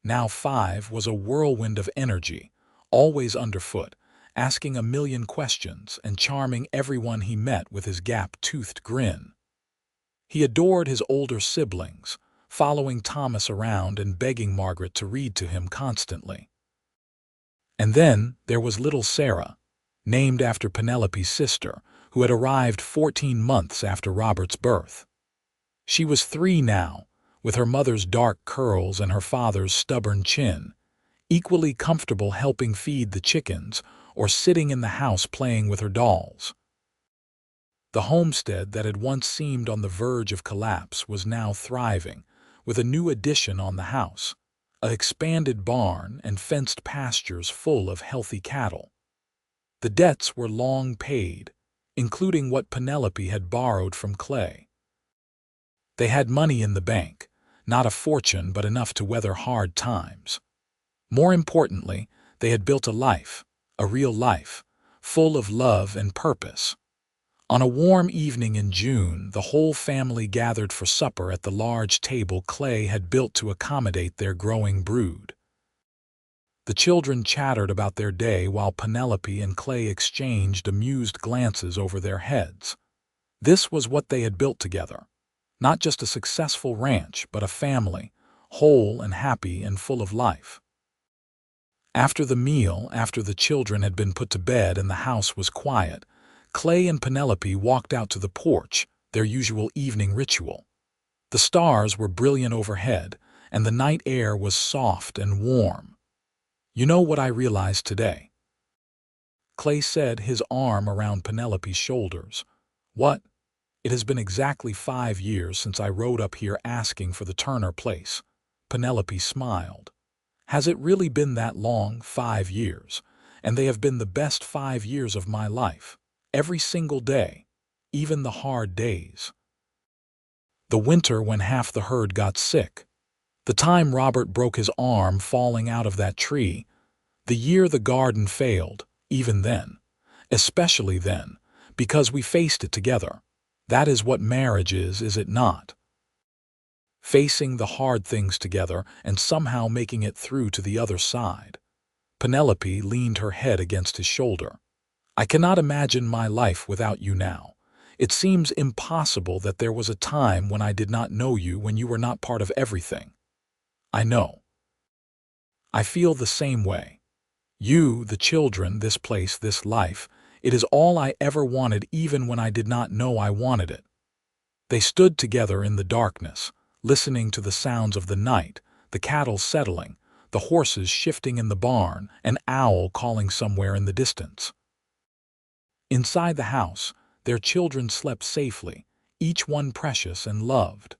now 5, was a whirlwind of energy, always underfoot, asking a million questions and charming everyone he met with his gap-toothed grin. He adored his older siblings, following Thomas around and begging Margaret to read to him constantly. And then there was little Sarah, named after Penelope's sister, who had arrived 14 months after Robert's birth. She was 3 now, with her mother's dark curls and her father's stubborn chin, equally comfortable helping feed the chickens or sitting in the house playing with her dolls. The homestead that had once seemed on the verge of collapse was now thriving, with a new addition on the house, an expanded barn and fenced pastures full of healthy cattle. The debts were long paid, including what Penelope had borrowed from Clay. They had money in the bank, not a fortune but enough to weather hard times. More importantly, they had built a life, a real life, full of love and purpose. On a warm evening in June, the whole family gathered for supper at the large table Clay had built to accommodate their growing brood. The children chattered about their day while Penelope and Clay exchanged amused glances over their heads. This was what they had built together. Not just a successful ranch, but a family, whole and happy and full of life. After the meal, after the children had been put to bed and the house was quiet, Clay and Penelope walked out to the porch, their usual evening ritual. The stars were brilliant overhead, and the night air was soft and warm. "You know what I realized today?" Clay said, his arm around Penelope's shoulders. "What?" "It has been exactly 5 years since I rode up here asking for the Turner place." Penelope smiled. "Has it really been that long? 5 years. And they have been the best 5 years of my life. Every single day, even the hard days. The winter when half the herd got sick. The time Robert broke his arm falling out of that tree. The year the garden failed, even then. Especially then, because we faced it together. That is what marriage is it not? Facing the hard things together and somehow making it through to the other side." Penelope leaned her head against his shoulder. "I cannot imagine my life without you now. It seems impossible that there was a time when I did not know you, when you were not part of everything." "I know. I feel the same way. You, the children, this place, this life, it is all I ever wanted, even when I did not know I wanted it." They stood together in the darkness, listening to the sounds of the night, the cattle settling, the horses shifting in the barn, an owl calling somewhere in the distance. Inside the house, their children slept safely, each one precious and loved.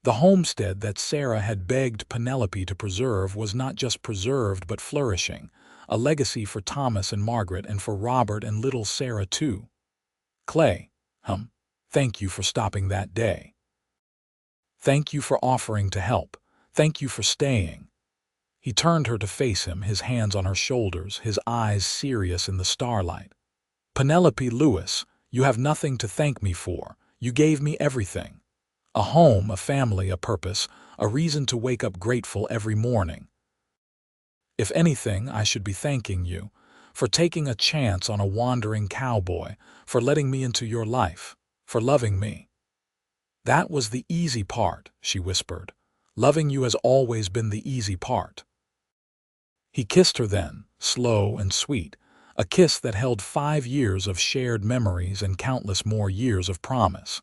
The homestead that Sarah had begged Penelope to preserve was not just preserved but flourishing, a legacy for Thomas and Margaret and for Robert and little Sarah too. "Clay, thank you for stopping that day. Thank you for offering to help. Thank you for staying." He turned her to face him, his hands on her shoulders, his eyes serious in the starlight. "Penelope Lewis, you have nothing to thank me for. You gave me everything. A home, a family, a purpose, a reason to wake up grateful every morning. If anything, I should be thanking you for taking a chance on a wandering cowboy, for letting me into your life, for loving me." "That was the easy part," she whispered. "Loving you has always been the easy part." He kissed her then, slow and sweet, a kiss that held 5 years of shared memories and countless more years of promise.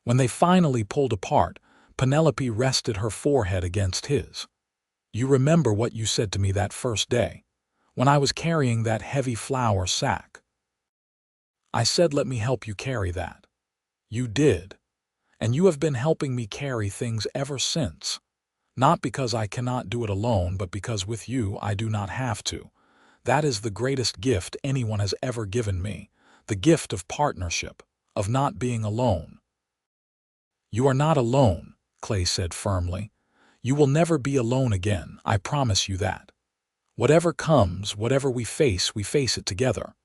When they finally pulled apart, Penelope rested her forehead against his. "You remember what you said to me that first day, when I was carrying that heavy flour sack? I said, let me help you carry that. You did. And you have been helping me carry things ever since. Not because I cannot do it alone, but because with you I do not have to. That is the greatest gift anyone has ever given me, the gift of partnership, of not being alone. You are not alone, Clay said firmly. You will never be alone again, I promise you that. Whatever comes, whatever we face it together.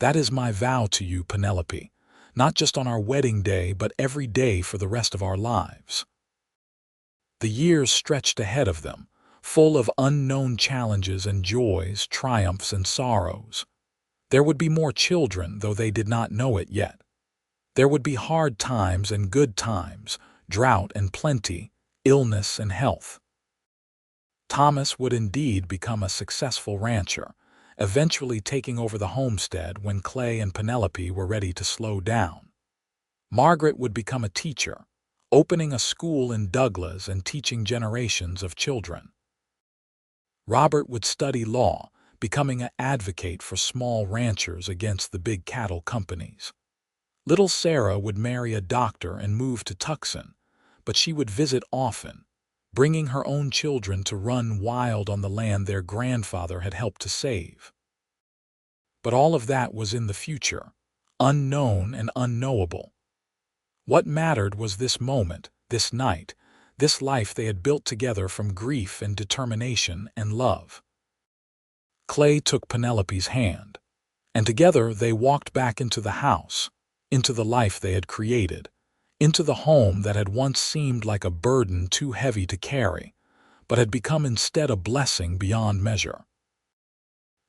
That is my vow to you, Penelope, not just on our wedding day, but every day for the rest of our lives. The years stretched ahead of them, full of unknown challenges and joys, triumphs and sorrows. There would be more children, though they did not know it yet. There would be hard times and good times, drought and plenty, illness and health. Thomas would indeed become a successful rancher, eventually taking over the homestead when Clay and Penelope were ready to slow down. Margaret would become a teacher, opening a school in Douglas and teaching generations of children. Robert would study law, becoming an advocate for small ranchers against the big cattle companies. Little Sarah would marry a doctor and move to Tucson, but she would visit often, bringing her own children to run wild on the land their grandfather had helped to save. But all of that was in the future, unknown and unknowable. What mattered was this moment, this night, this life they had built together from grief and determination and love. Clay took Penelope's hand, and together they walked back into the house, into the life they had created, into the home that had once seemed like a burden too heavy to carry, but had become instead a blessing beyond measure.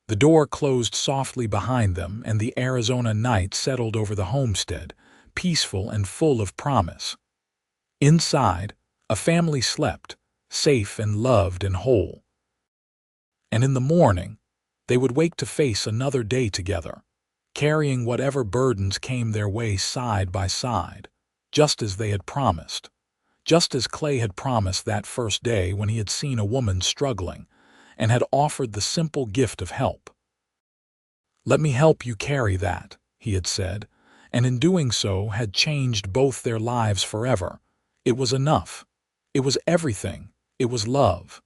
The door closed softly behind them, and the Arizona night settled over the homestead, peaceful and full of promise. Inside, a family slept, safe and loved and whole. And in the morning, they would wake to face another day together, carrying whatever burdens came their way side by side, just as they had promised, just as Clay had promised that first day when he had seen a woman struggling and had offered the simple gift of help. "Let me help you carry that," he had said, and in doing so had changed both their lives forever. It was enough. It was everything. It was love.